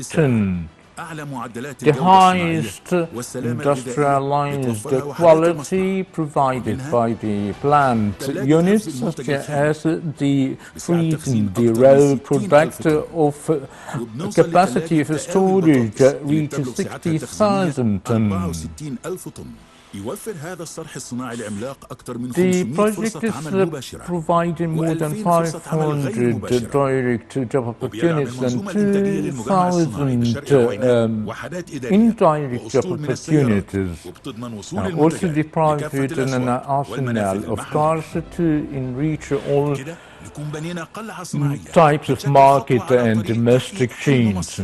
tons. The highest industrialized quality provided by the plant units, such as the freezing, the raw product of capacity of storage reaches 60,000 tons. The project is providing more than 500 direct job opportunities and 2,000 indirect job opportunities. Also the private and an arsenal of cars to enrich all types of market and domestic chains.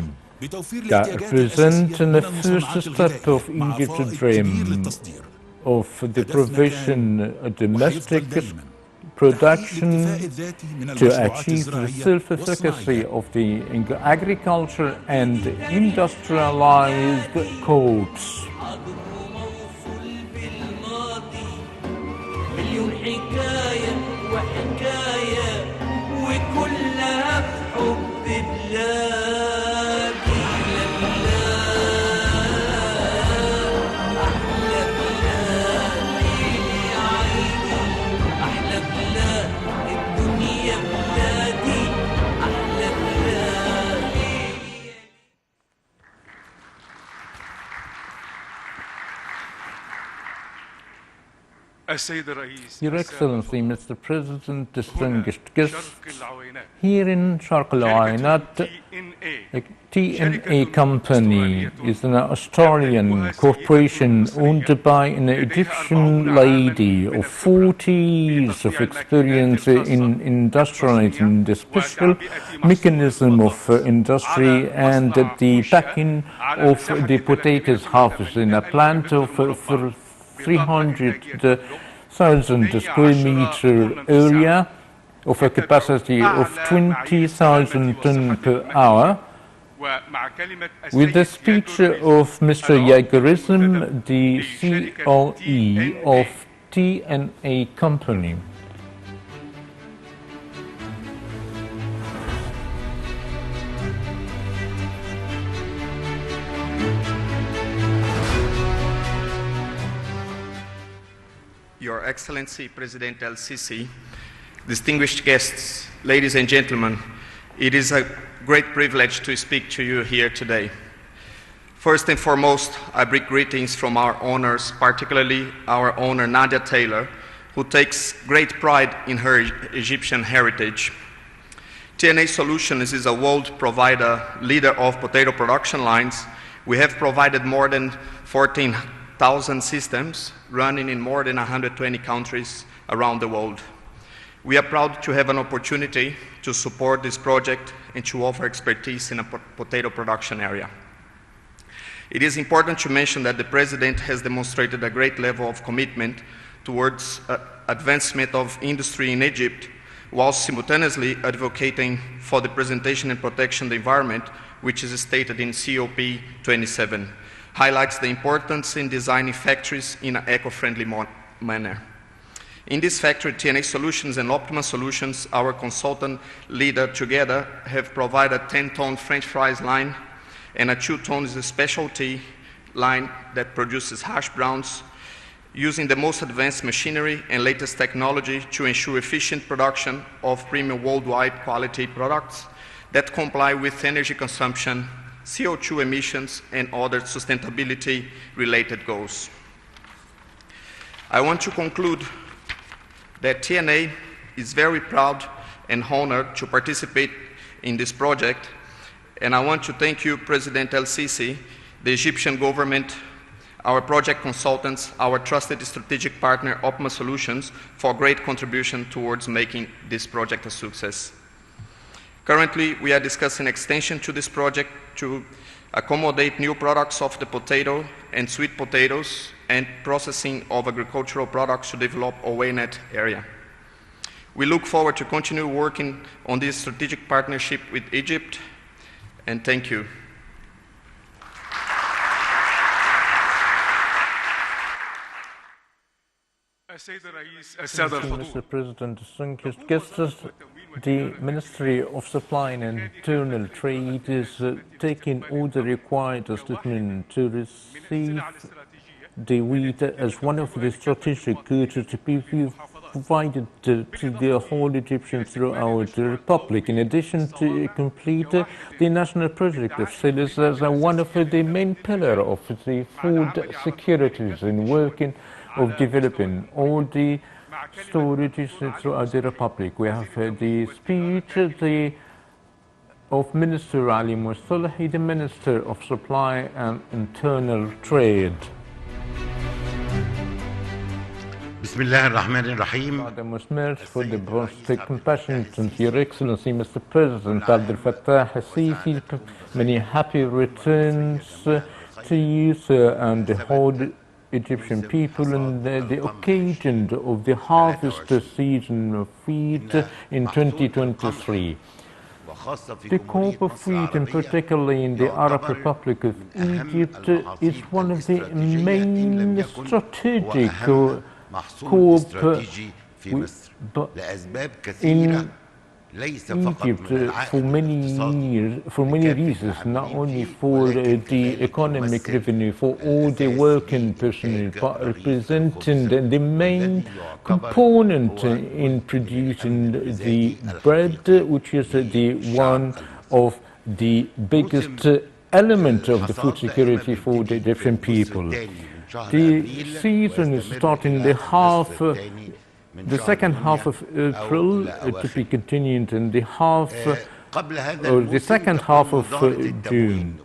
That represent the first step of Egypt's dream of the provision of domestic production to achieve the self-efficacy of the agriculture and industrialized codes. السيد الرئيس Your السادة Excellency, الفضلاء، Mr. President, هنا distinguished guests, شرق العوينات here in Sharq شركة al-Ainat, TNA a TNA شركة company أسترالية is an Australian تملكها corporation سيدة owned مصرية by an لديها 40 Egyptian عاماً lady من of الخبرة 40 years في of تصنيع الماكينات experience الخاصة in industrializing بالتصنيع the special وتعبئة محصول mechanism of البطاطس industry على and مصنع the منشأ packing على of مساحة the potatoes 380 harvest in a plant متر of مربع بطاقة إنتاجية 300,000 square 12 meter طناً في الساعة area of a يتبع capacity of أعلى معايير السلامة 20,000 والصحة tons per المهنية hour. ومع كلمة With the السيد speech ياجوريزم of Mr. العضو المنتدب Yagorism, the لشركة COE of TNA. TNA Company. Your Excellency President Sisi, distinguished guests, ladies and gentlemen, it is a great privilege to speak to you here today. First and foremost, I bring greetings from our owners, particularly our owner Nadia Taylor, who takes great pride in her Egyptian heritage. TNA Solutions is a world provider, leader of potato production lines. We have provided more than 14,000 systems running in more than 120 countries around the world. We are proud to have an opportunity to support this project and to offer expertise in a potato production area. It is important to mention that the President has demonstrated a great level of commitment towards advancement of industry in Egypt, while simultaneously advocating for the preservation and protection of the environment, which is stated in COP 27, highlights the importance in designing factories in an eco-friendly manner. In this factory, TNA Solutions and Optima Solutions, our consultant leader together, have provided a 10-ton French fries line and a 2-ton is a specialty line that produces hash browns, using the most advanced machinery and latest technology to ensure efficient production of premium worldwide quality products that comply with energy consumption, CO2 emissions, and other sustainability-related goals. I want to conclude that TNA is very proud and honored to participate in this project, and I want to thank you, President Sisi, the Egyptian government, our project consultants, our trusted strategic partner, Optima Solutions, for great contribution towards making this project a success. Currently, we are discussing extension to this project to accommodate new products of the potato and sweet potatoes and processing of agricultural products to develop Owenet area. We look forward to continue working on this strategic partnership with Egypt, and thank you. Mr. President, distinguished guests, the Ministry of Supply and Internal Trade is taking all the required statements to receive the wheat as one of the strategic goods to be provided to the whole Egyptians throughout the Republic. In addition to complete the national project of Silis as one of the main pillars of the food securities in working of developing all the storages throughout the Republic. We have the speech of Minister Ali Mustalahi, the Minister of Supply and Internal Trade. Bismillah ar-Rahman ar-Rahim. God the most merciful, the most compassionate, and Your Excellency, Mr. President Abdel Fattah Sisi, many happy returns to you, sir, and the whole Egyptian people on the occasion of the harvest season of wheat in 2023. The crop of wheat, and particularly in the Arab Republic of Egypt, is one of the main strategic crop in Egypt for many years, for many reasons, not only for the economic revenue, for all the working personnel, but representing the main component in producing the bread, which is the one of the biggest element of the food security for the Egyptian people. The season is starting the second half of April to be continued in the second half of June.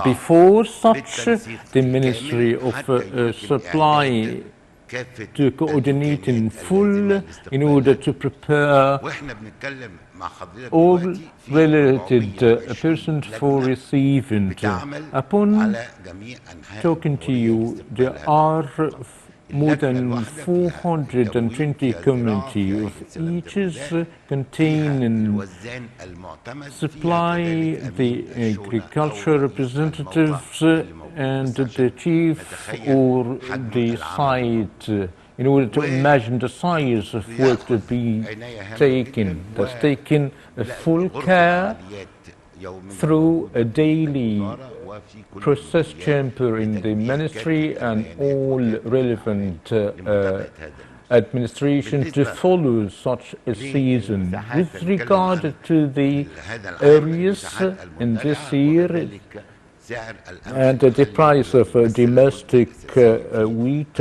Before such, the Ministry of Supply to coordinate in full in order to prepare all related persons for receiving. Upon talking to you, there are more than 420 communities of each containing supply, the agriculture representatives and the chief or the site in order to imagine the size of work to be taken. That's taken a full care through a daily process chamber in the ministry and all relevant administration to follow such a season. With regard to the areas in this year, and the price of domestic wheat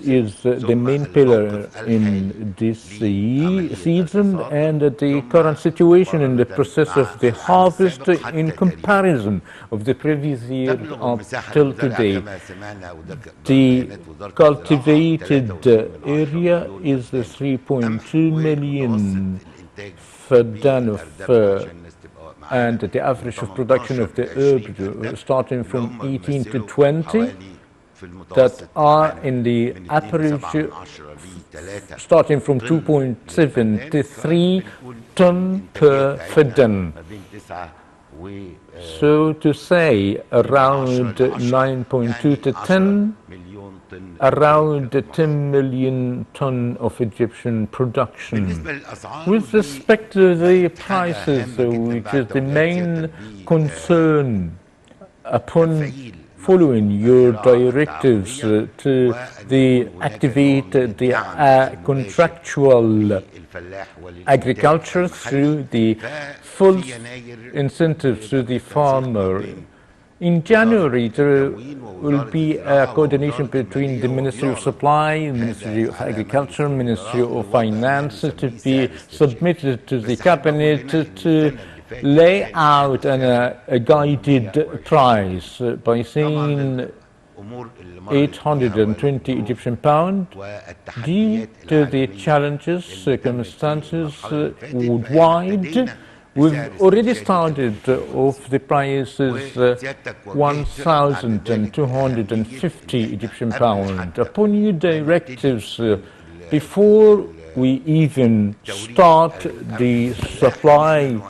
is the main pillar in this season, and the current situation in the process of the harvest in comparison of the previous year until today. The cultivated area is 3.2 million fadan of and the average of production of the herb starting from 18 to 20 that are in the average starting from 2.73 ton per fadan. So to say around 9.2 to 10, around 10 million ton of Egyptian production. With respect to the prices, which is the main concern upon following your directives to activate the contractual agriculture through the full incentives to the farmer. In January, there will be a coordination between the Ministry of Supply, Ministry of Agriculture, Ministry of Finance to be submitted to the Cabinet to lay out a guided price by saying 820 Egyptian pound due to the challenges, circumstances worldwide. We've already started off the prices 1,250 Egyptian pound. Upon new directives, before we even start the supply,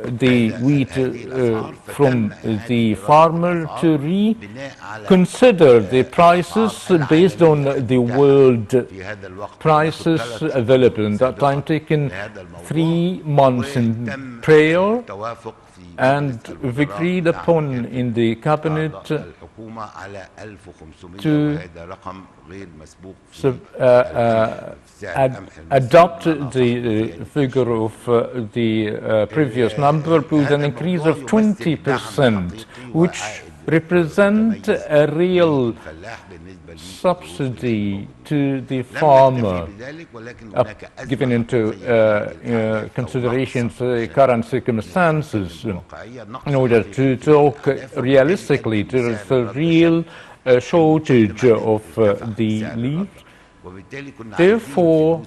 the wheat from the farmer to reconsider the prices based on the world prices available. In that time taken 3 months in prayer, and we agreed upon in the cabinet to adopt the figure of the previous number with an increase of 20%, which represent a real subsidy to the farmer, given into considerations the current circumstances. In order to talk realistically, there is a real shortage of the leaves. Therefore,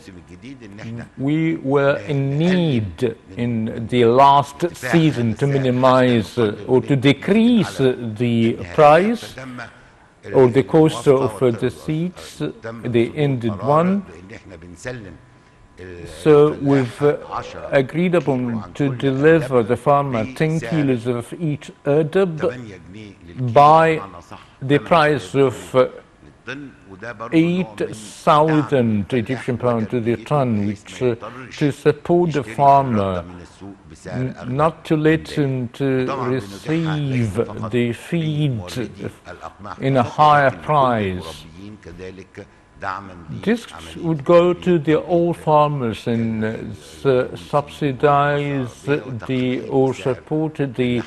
we were in need in the last season to minimize or to decrease the price or the cost of the seeds, the ended one. So we've agreed upon to deliver the farmer 10 kilos of each herb by the price of 8,000 Egyptian pounds to the ton, which to support the farmer, not to let him to receive the feed in a higher price. This would go to the all farmers and subsidize or support the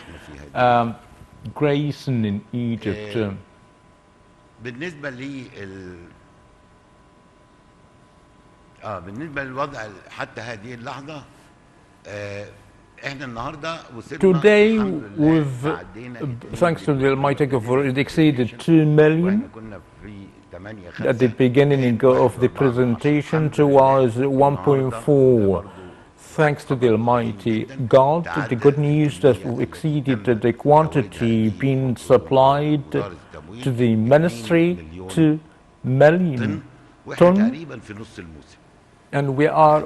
grazing in Egypt. بالنسبة بالنسبة للوضع حتى هذه اللحظة احنا النهارده وصلنا Today, الحمد لله we've, تعدينا thanks to the Almighty God, it exceeded 2 million. واحنا كنا في 8 At the beginning of the presentation was 1.4. Thanks to the Almighty God, the good news that we exceeded the quantity being supplied to the ministry, 2 million واحنا ton, تقريبا في نص الموسم. and we are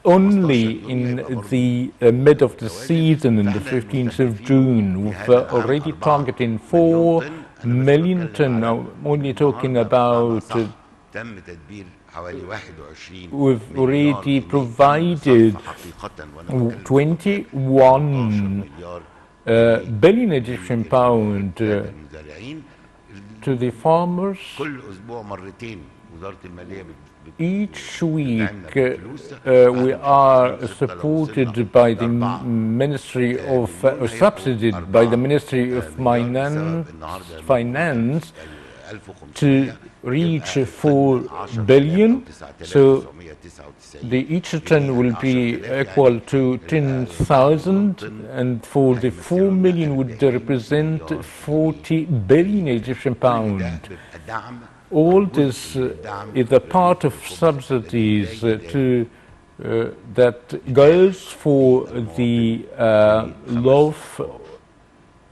only in the mid of the season, in the 15th of June. We've already targeting 4 million ton. Now, I'm only talking about تم تدبير حوالي 21 we've already provided 21 billion Egyptian pound to the farmers. كل اسبوع مرتين وزارة المالية Each week we are supported by the Ministry of, subsidized by the Ministry of Finance to reach 4 billion. So each ton will be equal to 10,000, and for the 4 million would represent 40 billion Egyptian pound. All this is a part of subsidies that goes for the loaf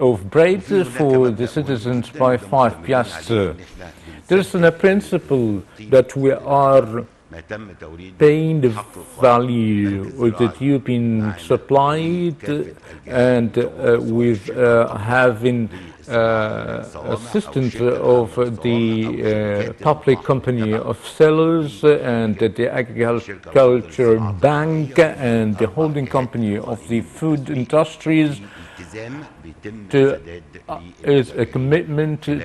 of bread for the citizens by 5 piastres. There is a principle that we are paying the value that you've been supplied, and with having assistance of the public company of sellers and the agriculture bank and the holding company of the food industries. Is a commitment to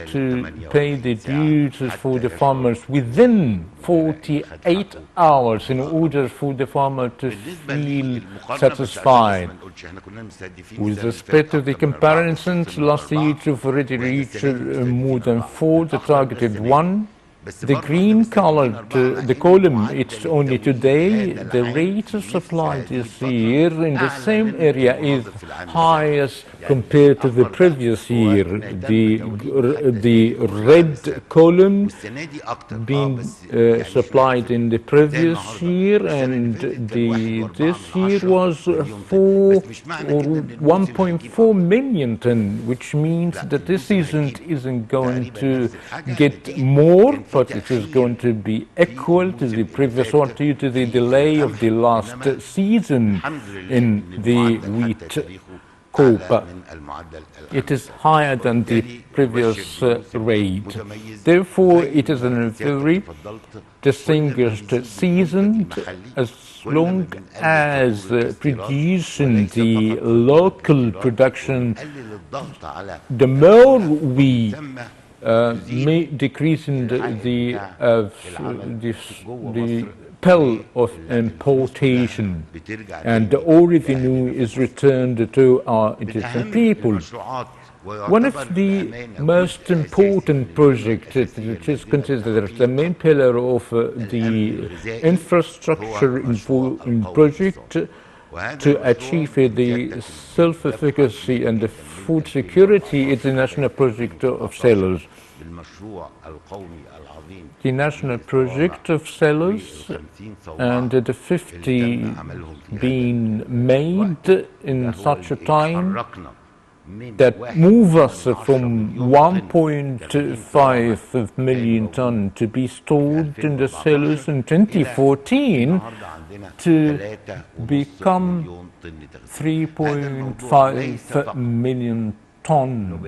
pay the dues for the farmers within 48 hours in order for the farmer to feel satisfied. With respect to the comparisons, last year we've already reached more than 4, the targeted 1. The green colored, the column, it's only today. The rate of supply this year in the same area is highest compared to the previous year. The red column being supplied in the previous year, and this year was 1.4 million ton, which means that this season isn't going to get more, but it is going to be equal to the previous one due to the delay of the last season in the wheat crop. It is higher than the previous rate. Therefore, it is a very distinguished season as long as producing the local production, the more we may decrease in the bill of importation, and all revenue is returned to our Egyptian people. One of the most important projects, which is considered the main pillar of the infrastructure project to achieve the self-efficacy and the food security, is the national project of sellers. The national project of sellers, and the 50 being made in such a time that move us from 1.5 million ton to be stored in the cellars in 2014 to become 3.5 million ton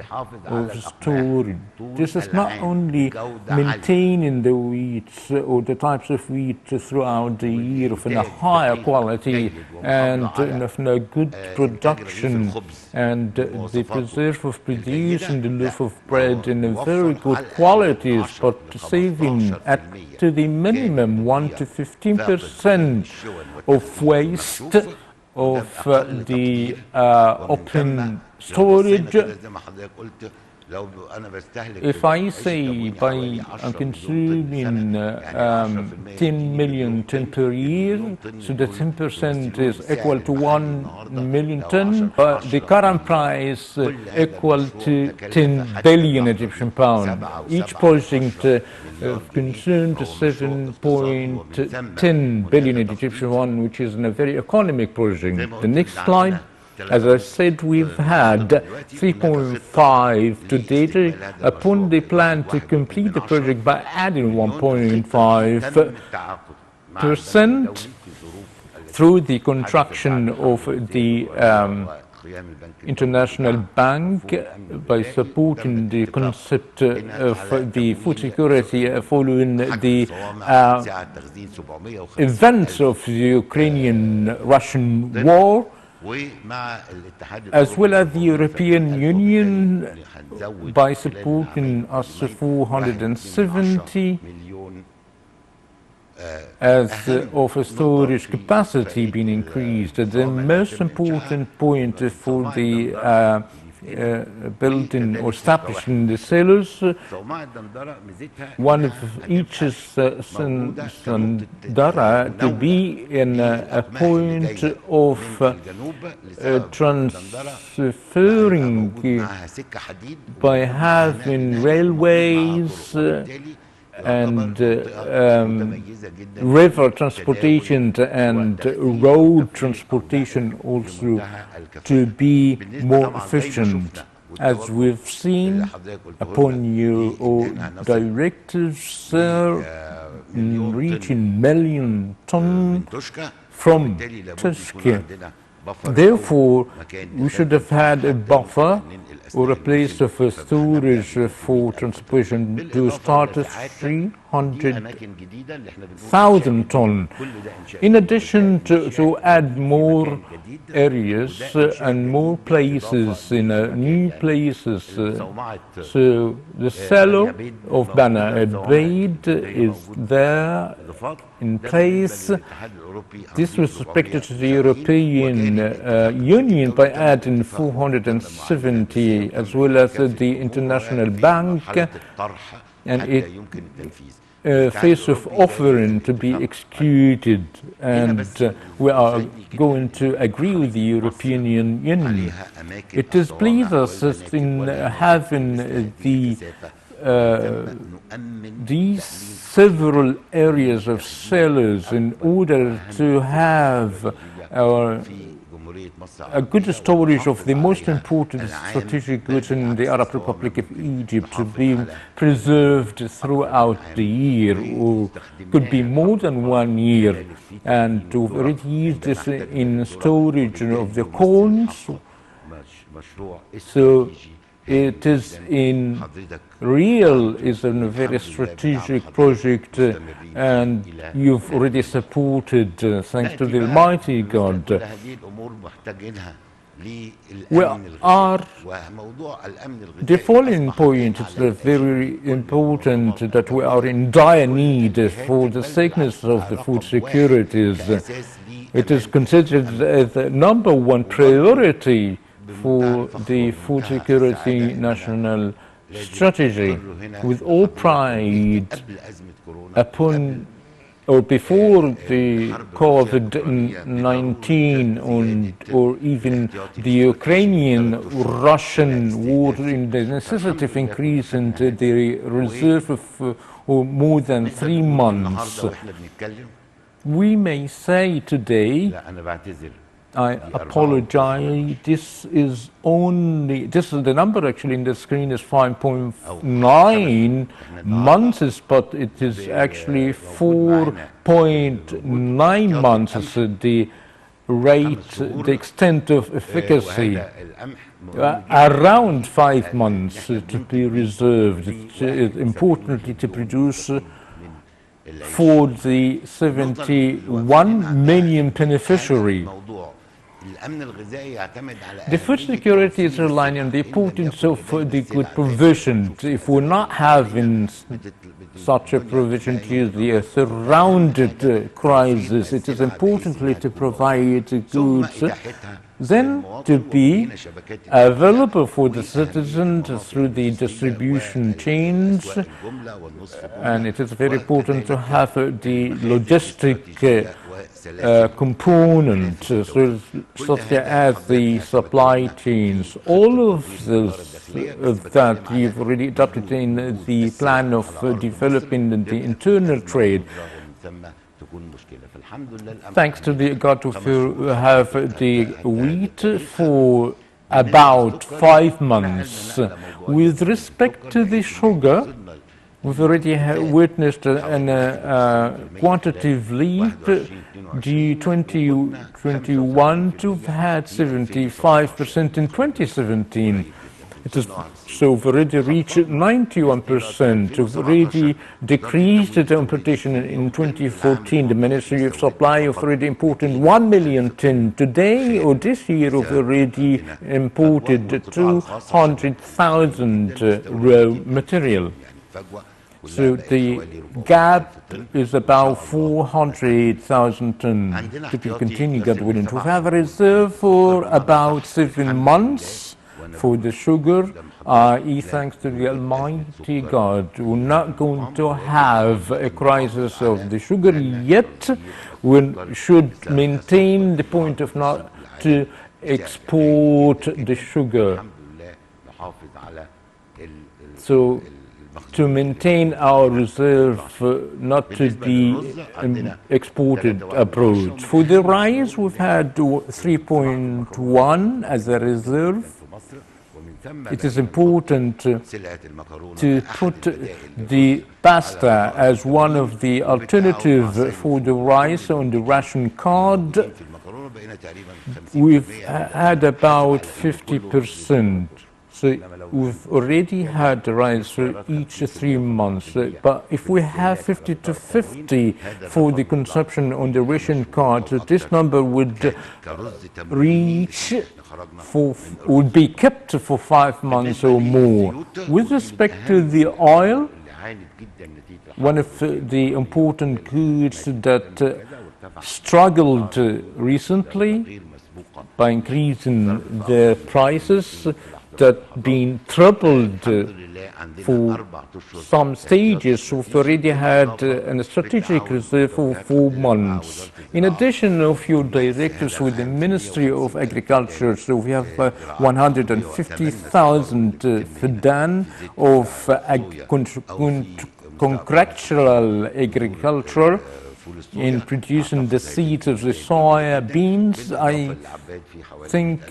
of storage. This is not only maintaining the wheats or the types of wheat throughout the year of a higher quality and of a good production, and the preserve of producing the loaf of bread in a very good qualities, but saving to the minimum 1 to 15% of waste of the open storage, If I say I'm consuming 10 million ton per year, so the 10% is equal to 1 million ton. The current price equal to 10 billion Egyptian pound. Each project consumed 7.10 billion Egyptian won, which is a very economic project. The next slide. As I said, we've had 3.5 to date. Upon the plan to complete the project by adding 1.5% through the construction of the International Bank, by supporting the concept of the food security following the events of the Ukrainian-Russian war, as well as the European Union by supporting us 470 as of storage capacity being increased. The most important point for the building or establishing the cellars, one of each is Sandara to be in a point of transferring by having railways and river transportation and road transportation also to be more efficient. As we've seen upon your directives, sir, in reaching million ton from Turkey. Therefore, we should have had a buffer or a place of storage for transportation to start at 300,000 ton. In addition to add more areas and more places in new places. So the cellar of Bana al-Baid is there in place. This was respected to the European Union by adding 470, as well as the International Bank, and it phase of offering to be executed, and we are going to agree with the European Union. It displeases us in having these several areas of cellars in order to have a good storage of the most important strategic goods in the Arab Republic of Egypt to be preserved throughout the year, or could be more than 1 year, and to already use this in storage of the corns. So it is in real is a very strategic project, and you've already supported, thanks to the Almighty God. The following point is very important, that we are in dire need for the sickness of the food securities. It is considered as the #1 priority for the food security national strategy. With all pride, upon or before the COVID-19 or even the Ukrainian-Russian war, in the necessity of increasing the reserve of more than 3 months, we may say today, I apologize, this is the number actually in the screen is 5.9 months, but it is actually 4.9 months, the rate, the extent of efficacy. Around 5 months to be reserved. It's importantly to produce for the 71 million beneficiary. The food security is relying on the importance of the good provision. If we're not having such a provision to the surrounded crisis, it is importantly to provide goods then to be available for the citizens through the distribution chains. And it is very important to have the logistic component, such as the supply chains. All of this that we've already adopted in the plan of developing the internal trade. Thanks to the God, we have the wheat for about 5 months. With respect to the sugar, we've already witnessed a quantitative leap. G2021 to have had 75% in 2017. It is so we've already reached 91%. We've already decreased the importation in 2014. The Ministry of Supply have already imported 1 million ton. Today or this year we've already imported 200,000 raw material. So the gap is about 400,000 tons. If we continue, God willing, we have a reserve for about 7 months for the sugar. Thanks to the Almighty God, we're not going to have a crisis of the sugar yet. We should maintain the point of not to export the sugar. So to maintain our reserve, not to be exported abroad. For the rice, we've had 3.1 as a reserve. It is important to put the pasta as one of the alternatives for the rice on the ration card. We've had about 50%. So we've already had the rice for each 3 months. But if we have 50 to 50 for the consumption on the ration card, this number would reach would be kept for 5 months or more. With respect to the oil, one of the important goods that struggled recently by increasing their prices, that been troubled for some stages. We've already had a strategic reserve for 4 months. In addition, a few directives with the Ministry of Agriculture, so we have 150,000 fedan of contractual agriculture in producing the seeds of the soya beans. I think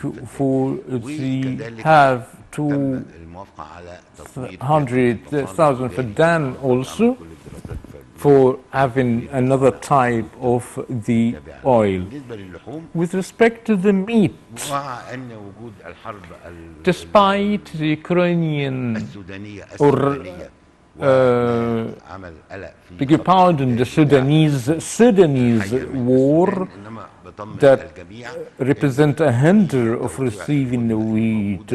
have 200,000 fedan also for having another type of the oil. With respect to the meat, despite the Ukrainian beg your pardon, the Sudanese war that represent a hinder of receiving the wheat,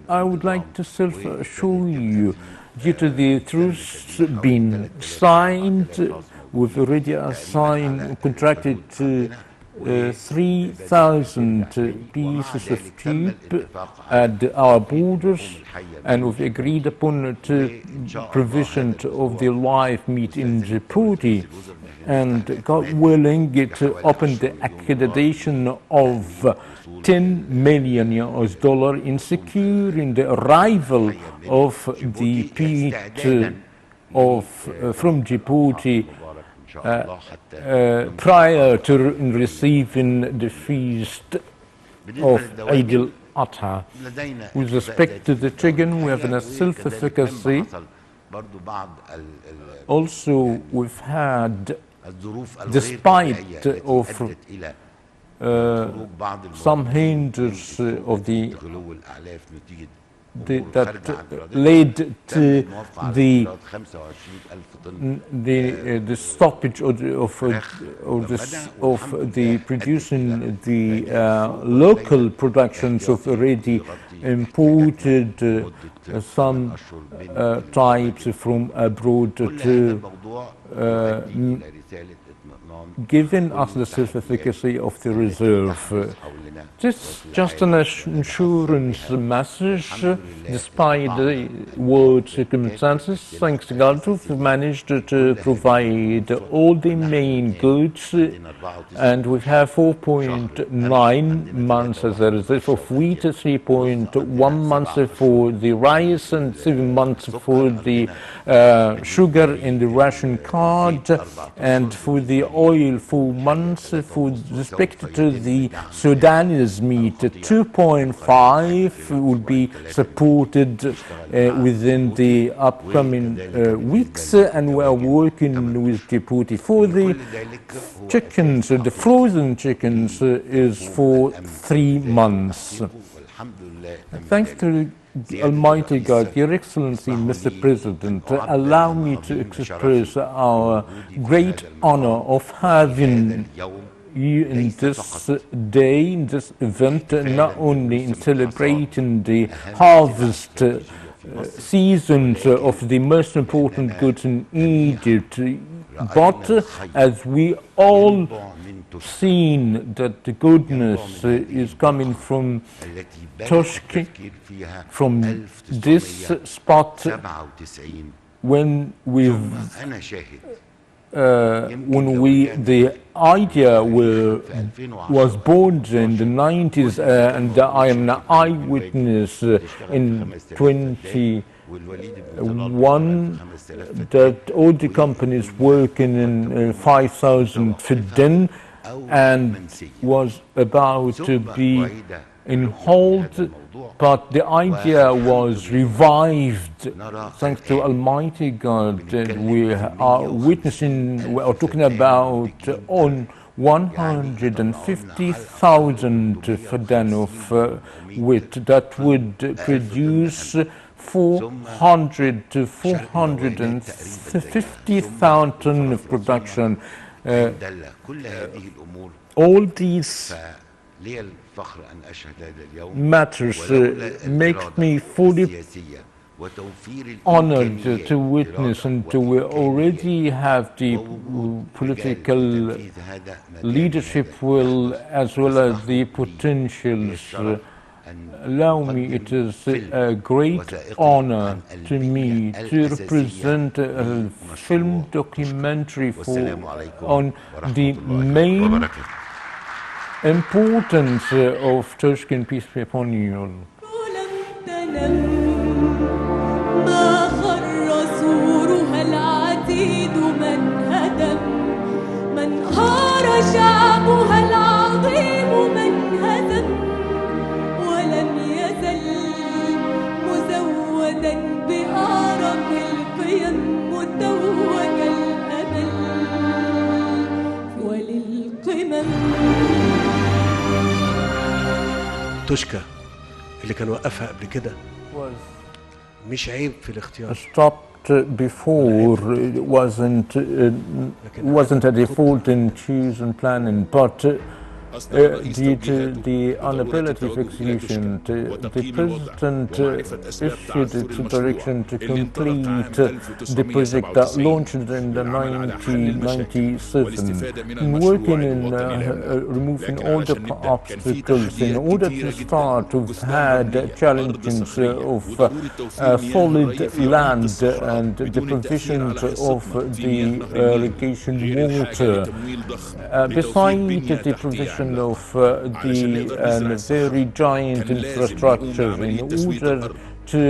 I would like to self-assure you, due to the truce being signed, we've already contracted 3,000 pieces of tube at our borders, and we've agreed upon the provision of the live meat in Djibouti. And God willing, it opened the accreditation of $10 million in securing the arrival of the meat from Djibouti prior to receiving the feast of Eid al-Adha. With respect to the chicken, we have a self-efficacy. Also, we've had, despite of some hinders of that led to the stoppage of the producing the local productions of already imported some types from abroad to giving us the self-efficacy of the reserve. This is just an insurance message. Despite the world circumstances, thanks to God, we've managed to provide all the main goods, and we have 4.9 months as a reserve of wheat, 3.1 months for the rice, and 7 months for the sugar in the ration card, and for the oil 4 months. For respect to the Sudanese meat, 2.5 will be supported within the upcoming weeks, and we are working with Djibouti. For the chickens, the frozen chickens, is for 3 months. Thanks to Almighty God, Your Excellency, Mr. President, allow me to express our great honor of having you in this day, in this event, not only in celebrating the harvest seasons of the most important goods in Egypt, but as we all seen that the goodness is coming from Turkey, from this spot, when the idea was born in the 90s, and I am an eyewitness in 21 that all the companies working in 5,000 Fidden and was about to be in hold, but the idea was revived thanks to Almighty God. We are witnessing, we are talking about on 150,000 Fidden of wheat that would produce 400 to 450,000 of production. All these matters make me fully honored to witness, and we already have the political leadership will as well as the potentials. Allow me, it is a great honor to me to represent a film documentary on the main importance of Turkey, and peace be upon you all. توشكا اللي كان وقفها قبل كده مش عيب في الاختيار. Stopped before wasn't a default in choosing planning, but due to the inability of execution, the President issued its direction to complete the project that launched in the 1997, working in removing all the obstacles. In order to start, we've had challenges of solid land and the provision of the irrigation water. Besides the provision of the very giant infrastructure in order to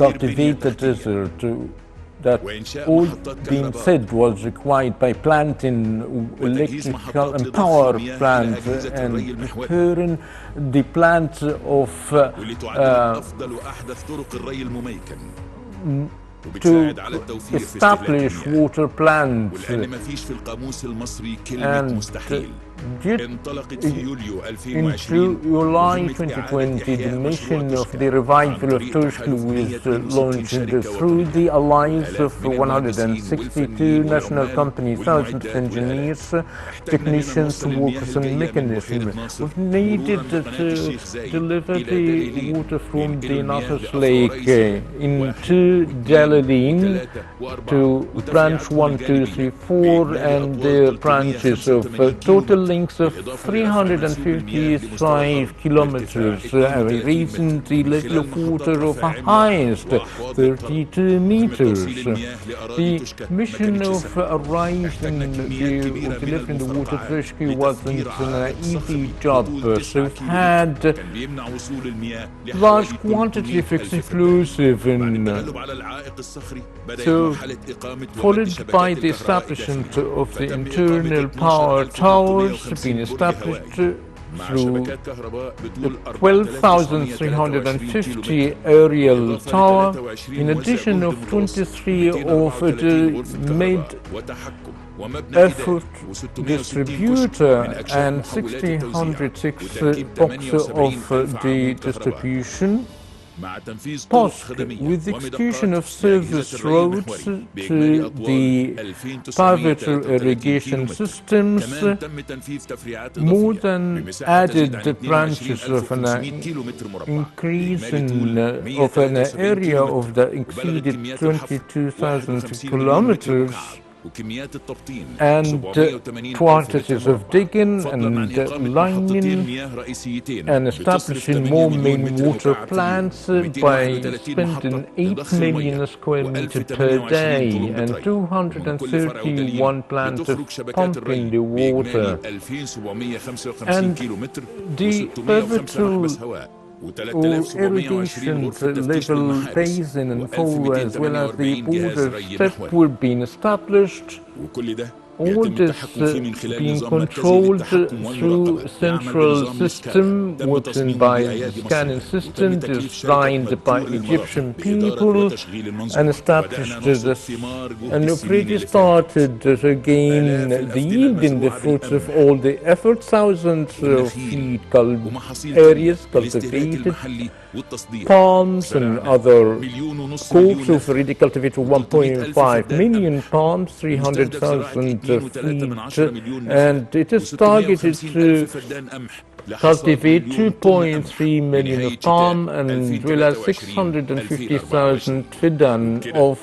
cultivate the desert, that all being said was required by planting electrical and power plants and preparing the plants of to establish water plants, and In July 2020, the mission of the revival of Turkey was launched through the alliance of 162 national companies, thousands of engineers, technicians, workers and mechanisms. We've needed to deliver the water from the Natas Lake into Jalalin to branch 1, 2, 3, 4 and the branches of total lengths of 355 kilometers, raising the level of water of highest 32 meters. The mission of arriving delivering the water to Turkey wasn't an easy job, so it had large quantity of explosive and so followed by the establishment of the internal power towers being established through the 12,350 aerial tower, in addition of 23 of the mid-effort distributor and 1,606 boxes of the distribution post, with the execution of service roads to the pivotal irrigation systems, more than added branches of an increase of an area of the exceeded 22,000 kilometers, and quantities of digging and lining and establishing more main water plants by spending 8 million square meters per day and 231 plants of pumping the water. And the pivotal irrigation level basin and flow, as well as the border step, were being established. All this being controlled through central system, working by scanning system designed by Egyptian people and established and already started to gain the yielding the fruits of all the efforts. Thousands of feet areas cultivated, palms and other crops of already cultivated 1.5 million palms, 300,000 feet, and it is targeted to cultivate 2.3 million of palm and well as 650,000 fidan of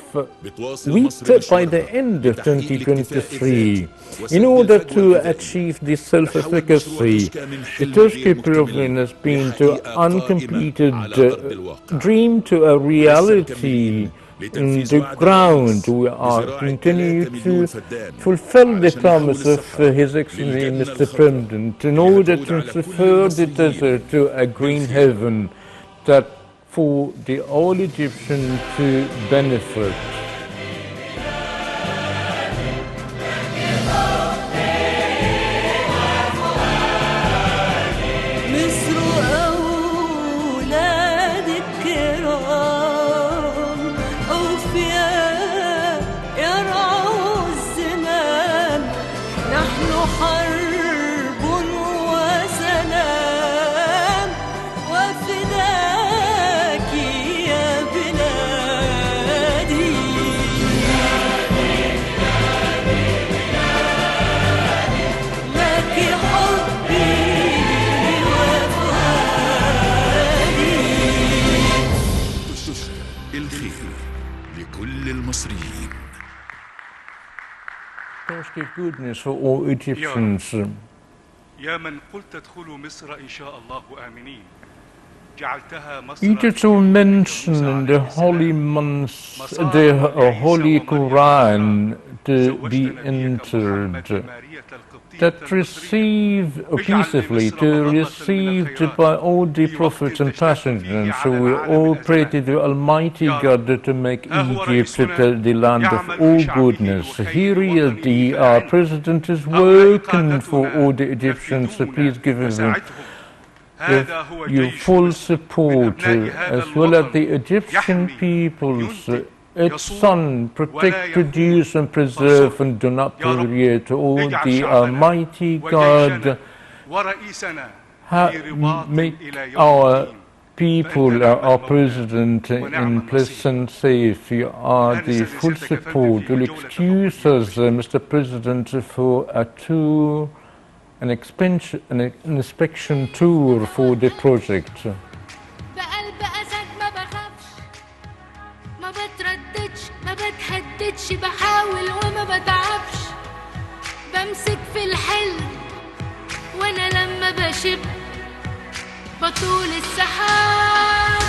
wheat by the end of 2023. In order to achieve this self-efficacy, the Turkey program has been to uncompleted dream to a reality in the ground. We are continuing to fulfill the promise of His Excellency Mr. President in order to transfer the desert to a green heaven that for the all Egyptians to benefit. Goodness for all Egyptians. Egypt will mention in the holy months, the holy Quran to be entered, that received peacefully, to received by all the prophets and passengers. So we all pray to the Almighty God to make Egypt the land of all goodness. Here is our president is working for all the Egyptians, so please give him your full support, as well as the Egyptian people's its Son, protect, produce, and preserve, and do not period. O the Almighty God, make our people, our President, in place and safe. You are the full support. Will excuse us, Mr. President, for a tour, an inspection tour for the project. بقلب أسد ما بخافش ما بترددش ما بتهددش بحاول وما بتعبش بمسك في الحلم وانا لما بشب بطول السحاب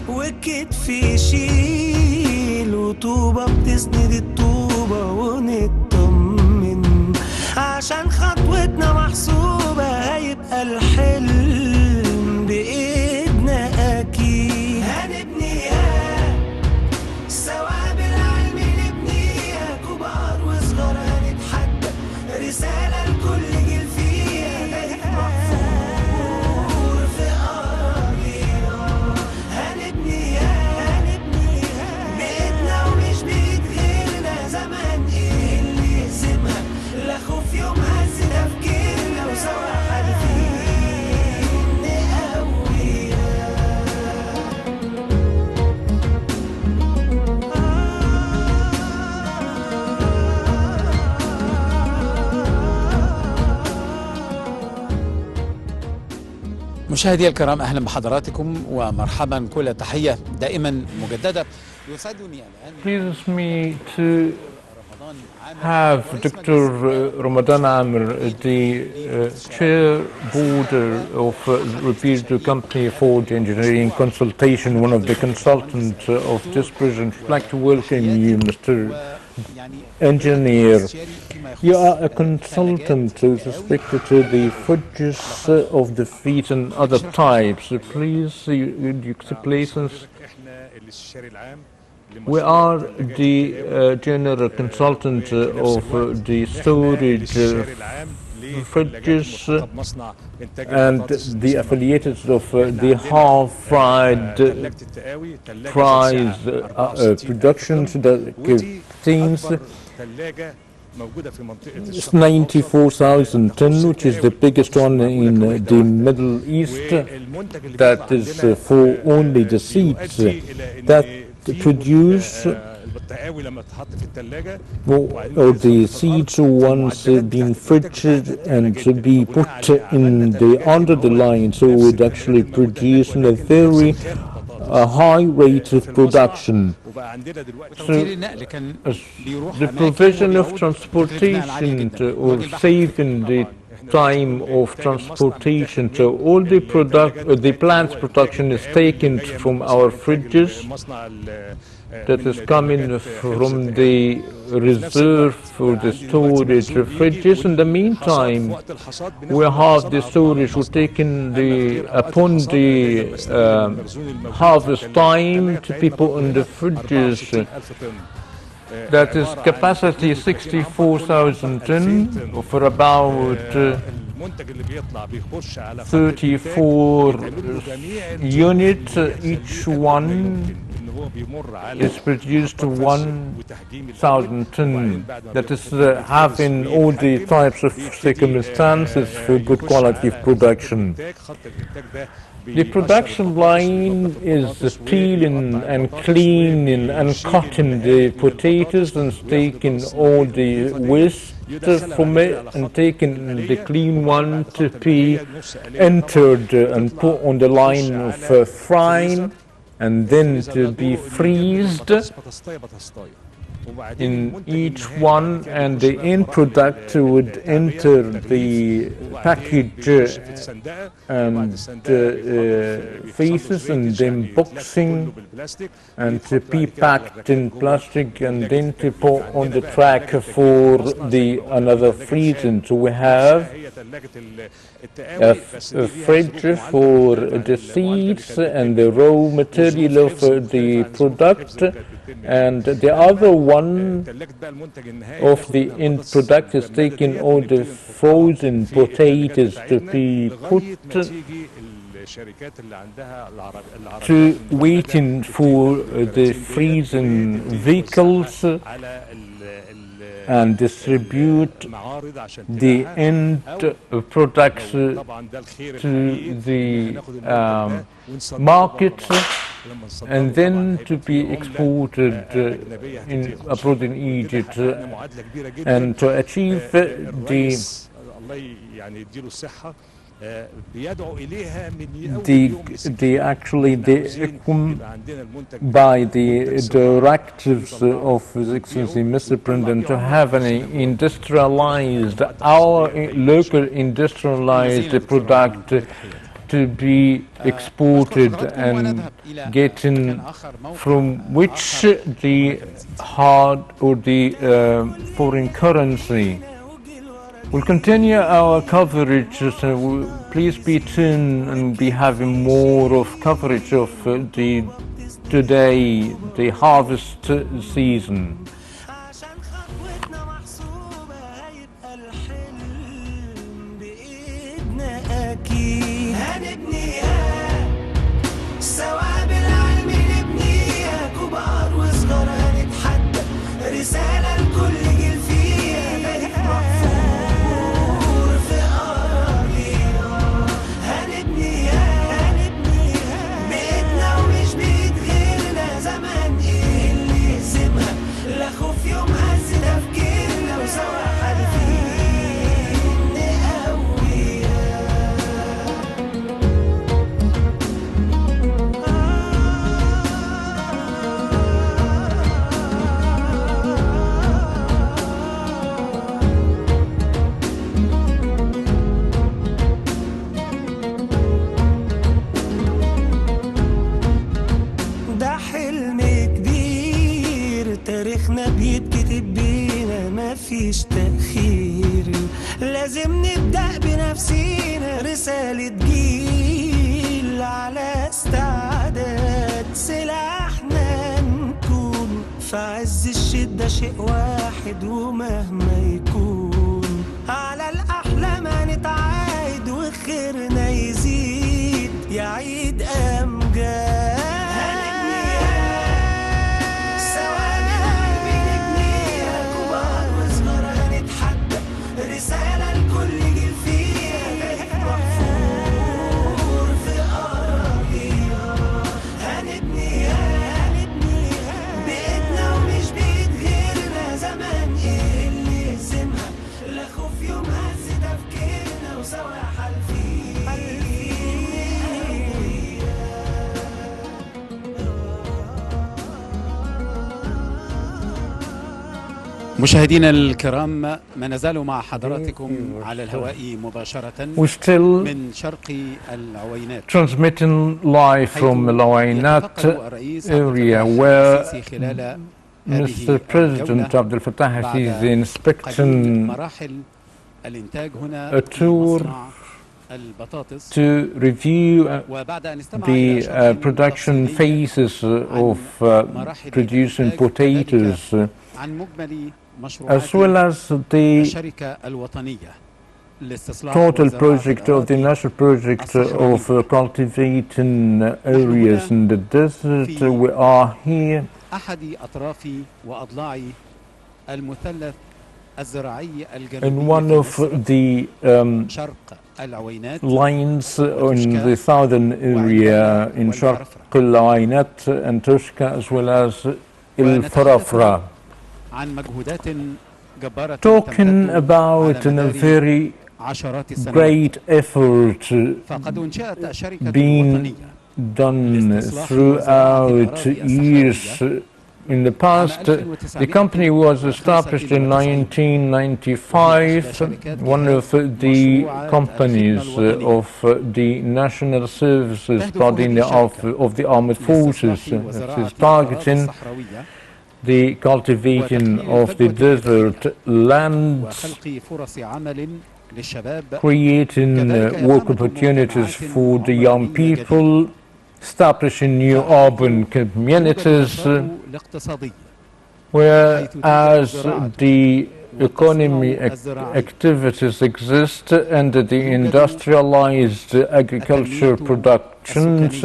وكتفي يشيل وطوبة بتسند الطوبة ونطمن عشان خطوتنا محسوبة هيبقى الحلم بإيدنا أكيد هنبنيها سوا بالعلم نبنيها كبار وصغار هنتحدى رسالة لكل جيل فيها تاريخ محفور في أراضينا هنبنيها بإيدنا ومش بإيد غيرنا زمان إيه اللي يهزمها لا خوف يوم هز تفكيرنا وسوا حالفين نقويها مشاهدي الكرام، أهلا بحضراتكم ومرحبا، كل تحية دائما مجددة. يسعدني الآن Pleases me to have Dr. Ramadan Amir, the chair board of Repeated Company for Engineering Consultation, one of the consultants of this project. I'd like to welcome you, Mr. Engineer. You are a consultant with respect to the fudges of the feet and other types. Please, you explain us. We are the general consultant of the storage fridges and the affiliated of the half-fried fries productions that contains 94,000 tons, which is the biggest one in the Middle East. That is for only the seeds that produce or the seeds once been fridged and to be put in the under the line, so it would actually produce a very high rate of production. So, the provision of transportation or saving the time of transportation, so all the plant production is taken from our fridges that is coming from the reserve for the storage of fridges. In the meantime, we have the storage we're taking upon the harvest time to people in the fridges. That is capacity 64,000 tons for about 34 units. Each one is produced 1,000 tons. That is having all the types of circumstances for good quality of production. The production line is peeling and cleaning and cutting the potatoes and taking all the waste from it and taking the clean one to be entered and put on the line of frying and then to be freezed in each one, and the end product would enter the package and faces and then boxing and to be packed in plastic and then to put on the track for the another freezing. So we have a fridge for the seeds and the raw material of the product, and the other one of the end product is taking all the frozen potatoes to be put to waiting for the freezing vehicles and distribute the end products to the market and then to be exported abroad in Egypt and to achieve by the directives of His Excellency Mr. President to have an industrialized, our local industrialized product to be exported and getting from which the hard or the foreign currency. We'll continue our coverage, so please be tuned and be having more of coverage of today, the harvest season. تاريخنا بيتكتب بينا مفيش تأخير لازم نبدأ بنفسينا رسالة جيل على استعداد سلاحنا نكون في عز الشدة شيء واحد ومهما يكون على الأحلام هنتعايد وخيرنا يزيد يعيد أمجاد مشاهدينا الكرام ما نزال مع حضراتكم على الهواء مباشرة من شرق العوينات. Transmitting live from Al-Awainat area where Mr. President Abdel Fattah is inspecting a tour to review the production phases of producing potatoes as well as the total project of the national project of cultivating areas in the desert. We are here in one of the lines in the southern area in Sharq al-Awainat and Tushka as well as Il-Farafra. Talking about a very great effort being done throughout years. In the past, the company was established in 1995, one of the companies of the National Services body of the Armed Forces. It is targeting the cultivating of the desert lands, creating work opportunities for the young people, establishing new urban communities, whereas the economy activities exist and the industrialized agriculture productions,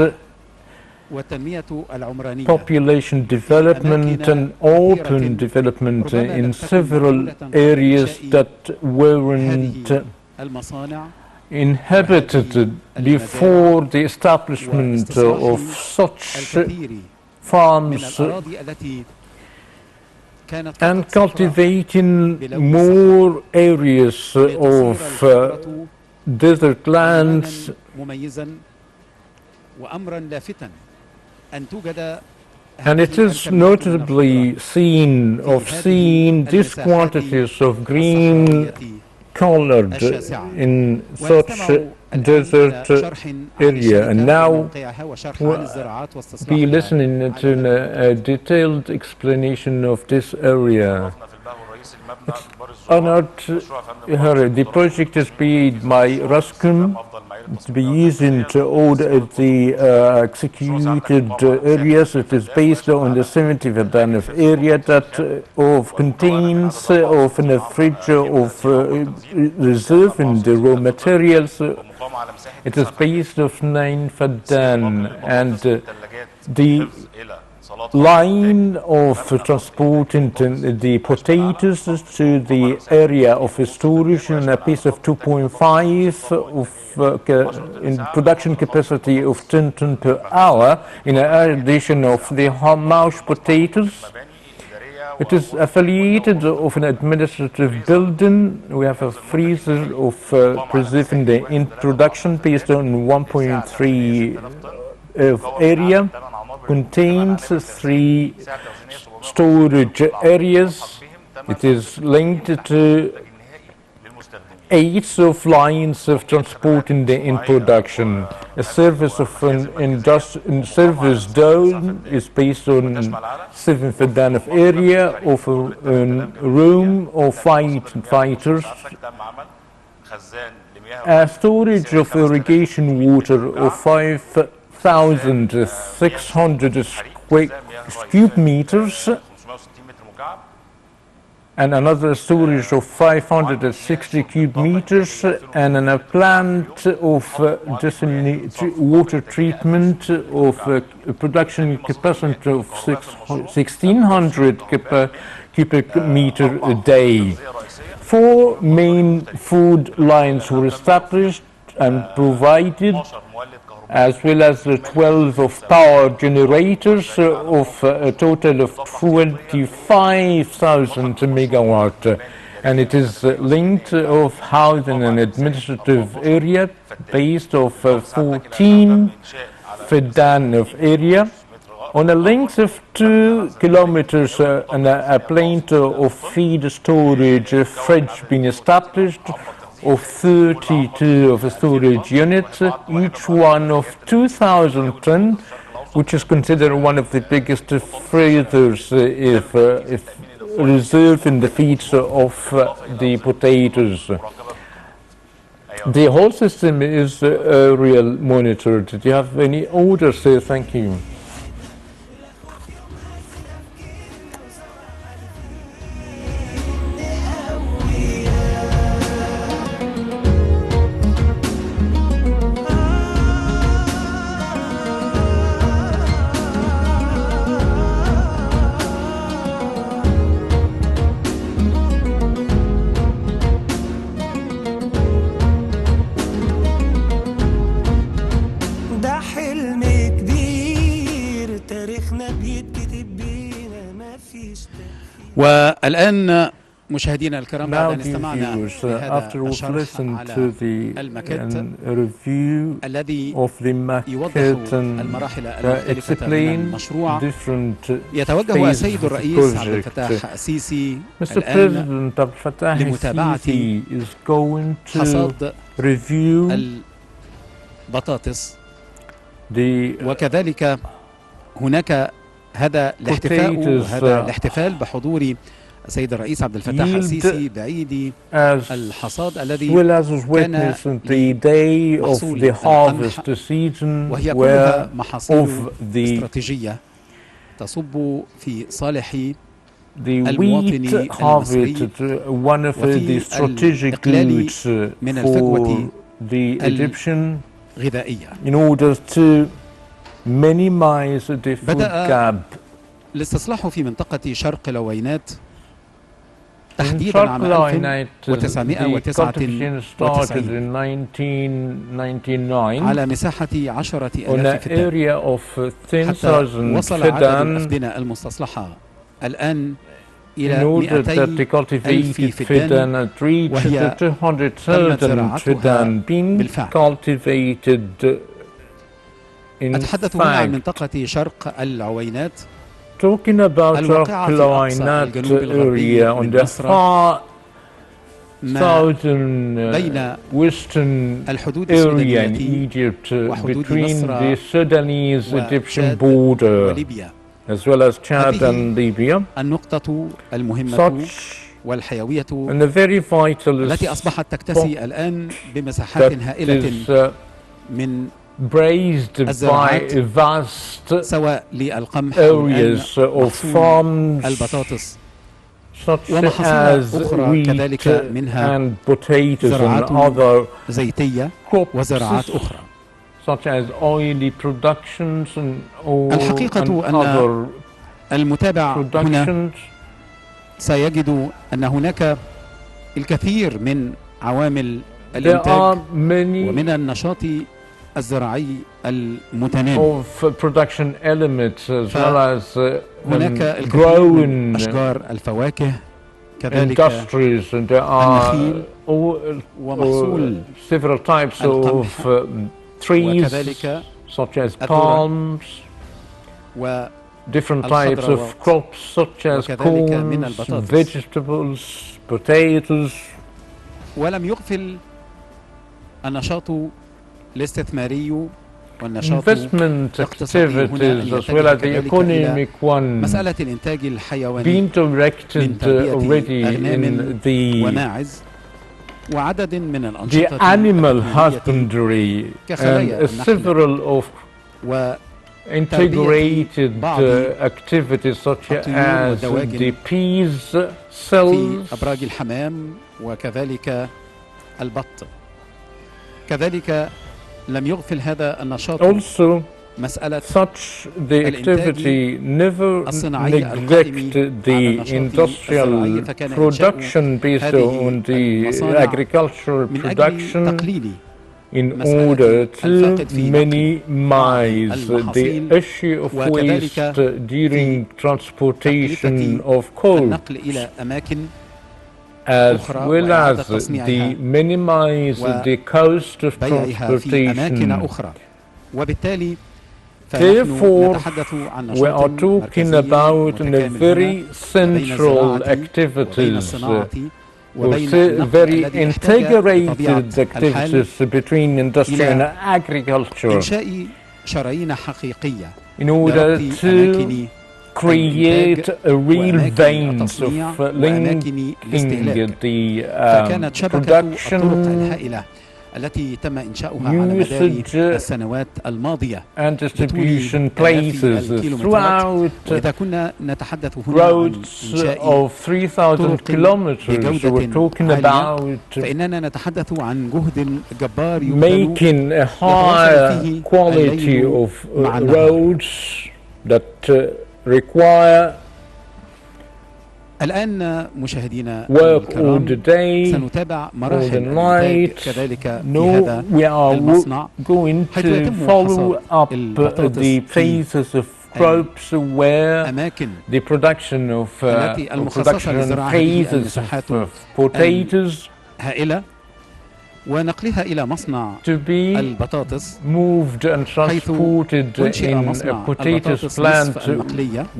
population development and open development in several areas that weren't inhabited before the establishment of such farms, and cultivating more areas of desert lands. And it is notably seen these quantities of green colored in such desert area. And now we'll be listening to a detailed explanation of this area. Honored, the project is being by Rascom to be using to order the executed areas. It is based on the 70 Fadan of area that contains of a fridge of reserve in the raw materials. It is based of 9 Fadan, and the line of transporting the potatoes to the area of storage in a piece of 2.5 of in production capacity of 10 tons per hour, in addition of the mashed potatoes. It is affiliated of an administrative building. We have a freezer of preserving the in production based on 1.3 of area. Contains 3 storage areas. It is linked to 8 of lines of transporting the in production. A service of an service dome is based on 7 Fadan of area of a room of fighters. A storage of irrigation water of 5,600 cubic meters, and another storage of 560 cubic meters, and a plant of water treatment of production capacity of 1,600 cubic meter a day. 4 main food lines were established and provided, as well as 12 of power generators of a total of 25,000 megawatt. And it is linked of housing and administrative area based of 14 Fadan of area. On a length of 2 kilometers, and a plant of feed storage fridge being established of 32 of storage units, each one of 2,000 tons, which is considered one of the biggest freezers if reserving the feeds of the potatoes. The whole system is real monitored. Do you have any orders? Thank you. والآن مشاهدينا الكرام بعد أن استمعنا after we've listened to the review of the maquette and explain different يتوجه السيد الرئيس عبد الفتاح السيسي الآن لمتابعة حصاد البطاطس، وكذلك هناك هذا الاحتفال بحضور السيد الرئيس عبد الفتاح السيسي بعيد الحصاد الذي كان محصول القمح، وهي كلها محاصيل استراتيجية تصب في صالح the wheat المواطن harvest, المصري one of the strategic الإقلال goods من الفجوة for the Egyptian الغذائية. in order to minimize the food بدأ gap. الاستصلاح في منطقة شرق العوينات In تحديدا عام Sharq the cultivation started 1999 in 1999 على مساحة on 10,000 an فدان area of حتى 10,000 وصل عدد فدان الأفدنة المستصلحة الآن in إلى order that the 200,000 cultivated فدان فدان reached وهي 200,000 فدان being بالفعل. cultivated in أتحدث هنا عن fact. منطقة شرق العوينات Talking about الواقعة في أقصى Al-Qawainat الجنوب الغربي area on من the مصر far ما southern بين western الحدود area in السودانية Egypt وحدود between مصر the Sudanese-Egyptian وتشاد border وليبيا. as well as Chad هذه and Libya. النقطة المهمة Such والحيوية and a very vital التي أصبحت تكتسي الآن بمساحات that هائلة is من braced by الزراعات vast سواء للقمح أو الآن areas of محصول farms البطاطس such ومحاصيل as أخرى wheat كذلك منها and potatoes and زراعات other زيتية crops وزراعات أخرى. such as oily productions and oil الحقيقة and أن other المتابع هنا productions. سيجد أن هناك الكثير من عوامل There are الإنتاج many ومن النشاط الزراعي المتنامي. of production elements as well as هناك الكثير من growing أشجار الفواكه كذلك industries, and there are النخيل ومحصول several types القمح of trees وكذلك such as الذرة palms, different types of crops such as وكذلك من corn, البطاطس. vegetables, potatoes. ولم يغفل النشاط الاستثماري والنشاط Investment الاقتصادي هنا activities أن as well as the يتجه كذلك إلى economic one مسألة الإنتاج الحيواني being directed من تربية already أغنام in the وماعز وعدد من الأنشطة animal التقنية husbandry and كخلايا several of integrated بعض activities such الطيور as والدواجن the peas في cells, أبراج الحمام وكذلك البط. كذلك لم يغفل هذا النشاط also مسألة such the activity never الصناعي neglect the industrial production based on the agricultural من أجل production تقليل in order to minimize the issue of waste during transportation of coal, النقل إلى أماكن as well as the minimize the cost of بيعها في أماكن transportation. أخرى. وبالتالي Therefore, نتحدث عن we are نشاط talking مركزي about متكامل very هنا central وبين activities, الصناعة وبين very النقل الذي يحتاج بطبيعة integrated الحال activities between industry and agriculture إنشاء شرايين حقيقية in order لربط to أماكن create a real veins of وأماكن linking the فكانت شبكة الطرق production الهائلة التي تم إنشاؤها على مدار السنوات الماضية and distribution places throughout وإذا كنا نتحدث هنا عن roads إنشاء of 3,000 kilometers, we're talking about فإننا نتحدث عن جهد جبار يبذل making a higher quality of roads that require الآن مشاهدينا work all الكرام the day, سنتابع all مراحل the الإنتاج night. كذلك في No, هذا we are المصنع going حيث to يتم follow حصاد up البطاطس the phases of crops where أماكن the production of التي المخصصة لزراعة هذه phases المساحات of potatoes هائلة ونقلها إلى مصنع to be البطاطس moved and transported in a potatoes plant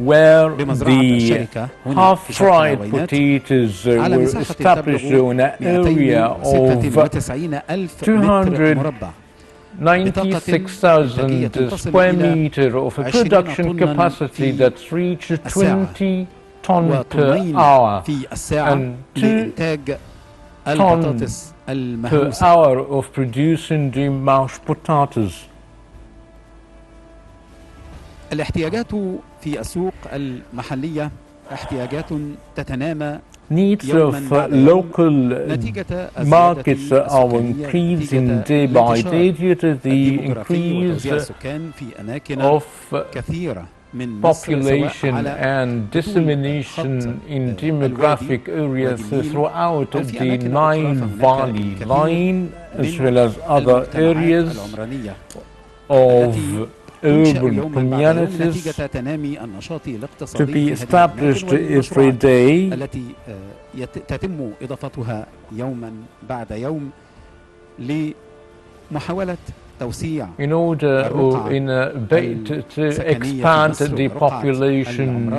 where the half-fried potatoes were established in an area of 296,000 square meters of a production capacity that's reached 20 tons per hour and 2 tons per hour of producing the mashed potatoes. الاحتياجات في السوق المحلية احتياجات تتنامى Needs يوما of بعد يوم local نتيجة markets الزيادة are السكانية increasing نتيجة day by day الانتشار due to the الديموغرافي increase وتوزيع السكان في أماكن of كثيرة من مصر سواء population على and طول خط dissemination in الوادي demographic areas وادي النيل throughout أو في the أماكن أخرى Nile فهناك Valley الكثير line as well من as other المجتمعات areas العمرانية التي of تنشأ urban يوما بعد يوم communities نتيجة تنامي النشاط to الاقتصادي be في هذه الأماكن established every والمشروعات day التي تتم إضافتها يوما بعد يوم لمحاولة توسيع in order or in a bid to expand the population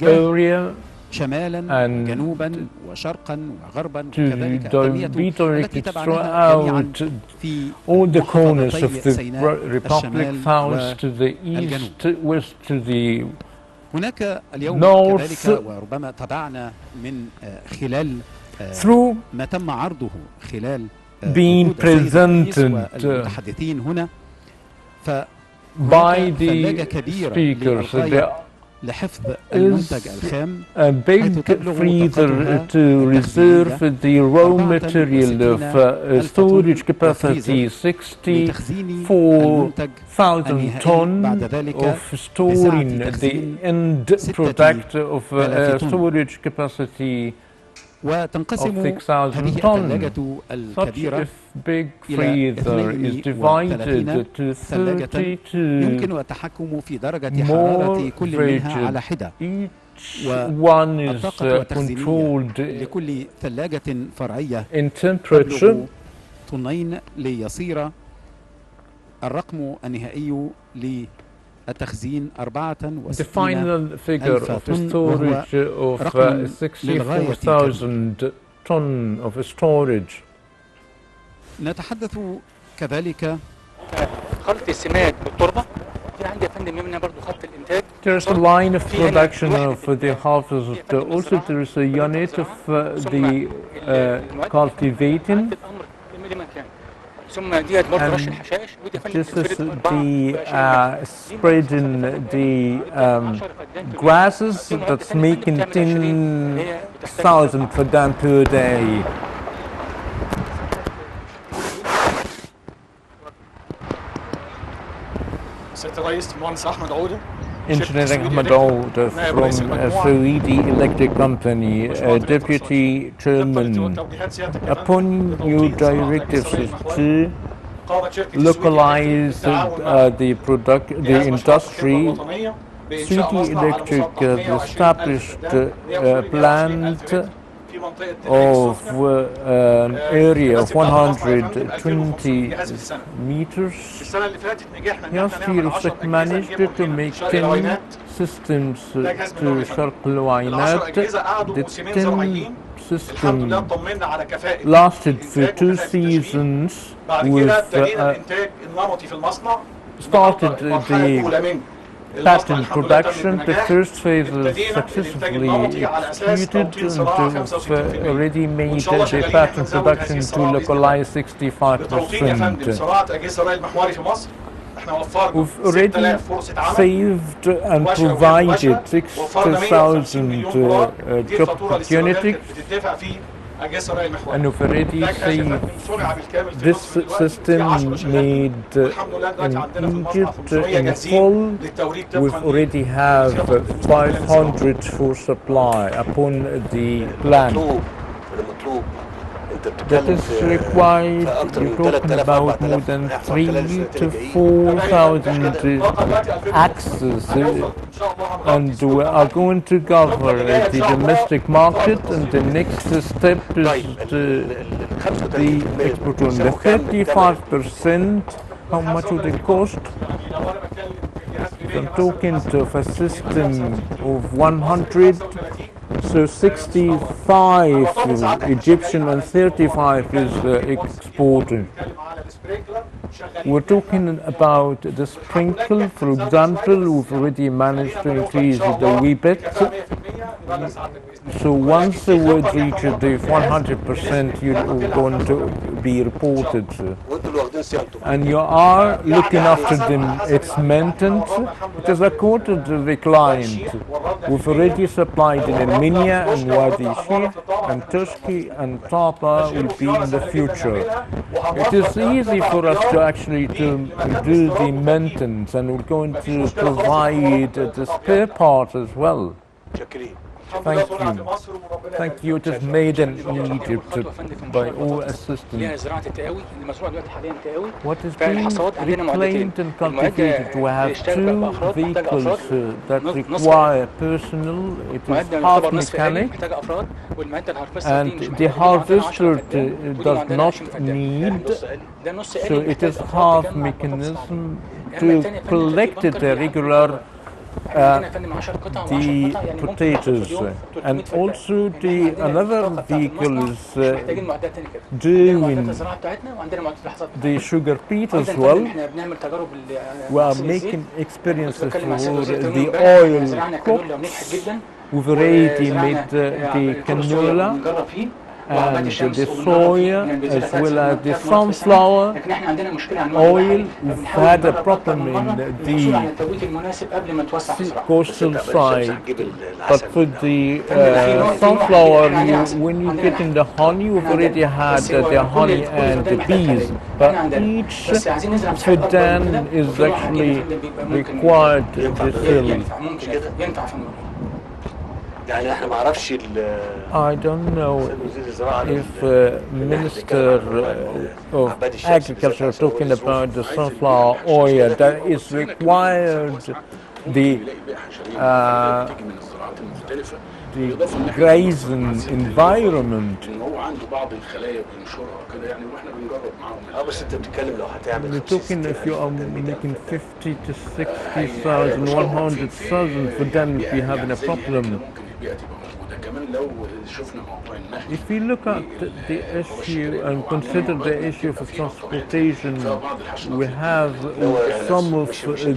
area شمالا وجنوبا وشرقا وغربا to وكذلك التنمية be التي directed تبعناها جميعا throughout في all the corners محافظتي of the سيناء Republic, الشمال south to the والجنوب. east, west to the هناك اليوم north, كذلك وربما تابعنا من خلال through ما تم عرضه خلال being presented والمتحدثين هنا by the ثلاجة كبيرة speakers. لحفظ There المنتج is الخام a big freezer to reserve the raw material of storage capacity 64,000 tons of storing the end product of storage capacity وتنقسم of 6,000 هذه tons. الثلاجة Such الكبيرة a big إلى freezer is divided to ثلاجة 32 يمكن التحكم في درجة حرارة كل منها على حدة one is والطاقة التخزينية controlled لكل ثلاجة فرعية in temperature. تبلغ طنين ليصير الرقم النهائي للتخزين The final figure of storage of 64,000 ton of storage. نتحدث كذلك خلط السماد بالتربة. في عندي يا فندم يمنع برضه خط الإنتاج. There's a line of production of the harvest. Also there is a unit of the cultivating. ثم ديت برضه رش And الحشائش. this is the spreading the grasses that's making 10,000 for them per day. سيادة الرئيس المهندس أحمد عودة. Engineer Ahmed Auda from Saudi Electric Company, Deputy Chairman, upon new directives to localize the industry, Saudi Electric has established a plant of an area of 120 meters. Last year, SEC managed to make 10 systems to Sharq al-Wainat. The 10 systems lasted for 2 seasons with started the patent production. The first phase is successfully executed and we've already made the patent production to localize 65%. We've already saved and provided 60,000 job opportunities, and we've already saved this system made in Egypt in full. We've already have 500 for supply upon the plan. That is required. You're talking about more than 3,000 to 4,000 axes, and we are going to cover the domestic market, and the next step is the export. The 35%, how much would it cost? I'm talking of a system of 100. So 65 is Egyptian and 35 is exported. We're talking about the sprinkle, for example. We've already managed to increase it a wee bit. So once the word reaches the 100%, you're going to be reported. And you are looking after them. It's maintenance. It is according to the client. We've already supplied in Armenia and Wadi Sheikh and Turkey and Tapa will be in the future. It is easy for us to actually to do the maintenance, and we're going to provide the spare part as well. Thank you. Thank you. It is made in Egypt by all assistants. What is being reclaimed and cultivated? We have 2 vehicles that require personnel. It is half mechanic, and the harvester does not need, so it is half mechanism to collect the regular the potatoes, and also another vehicle is doing the sugar beet as well. We are making experiences for the oil crops. We've already made the canola and the soya as well as the sunflower oil. We've had a problem in the coastal side, but for the sunflower, when you get in the honey, we've already had the honey and the bees, but each fidan is actually required the fill. I don't know if Minister of Agriculture talking about the sunflower oil that is required the grazing environment. We're talking if you are making 50 to 60,000, 100,000, for them if you're having a problem. If we look at the issue and consider the issue of transportation, we have some of the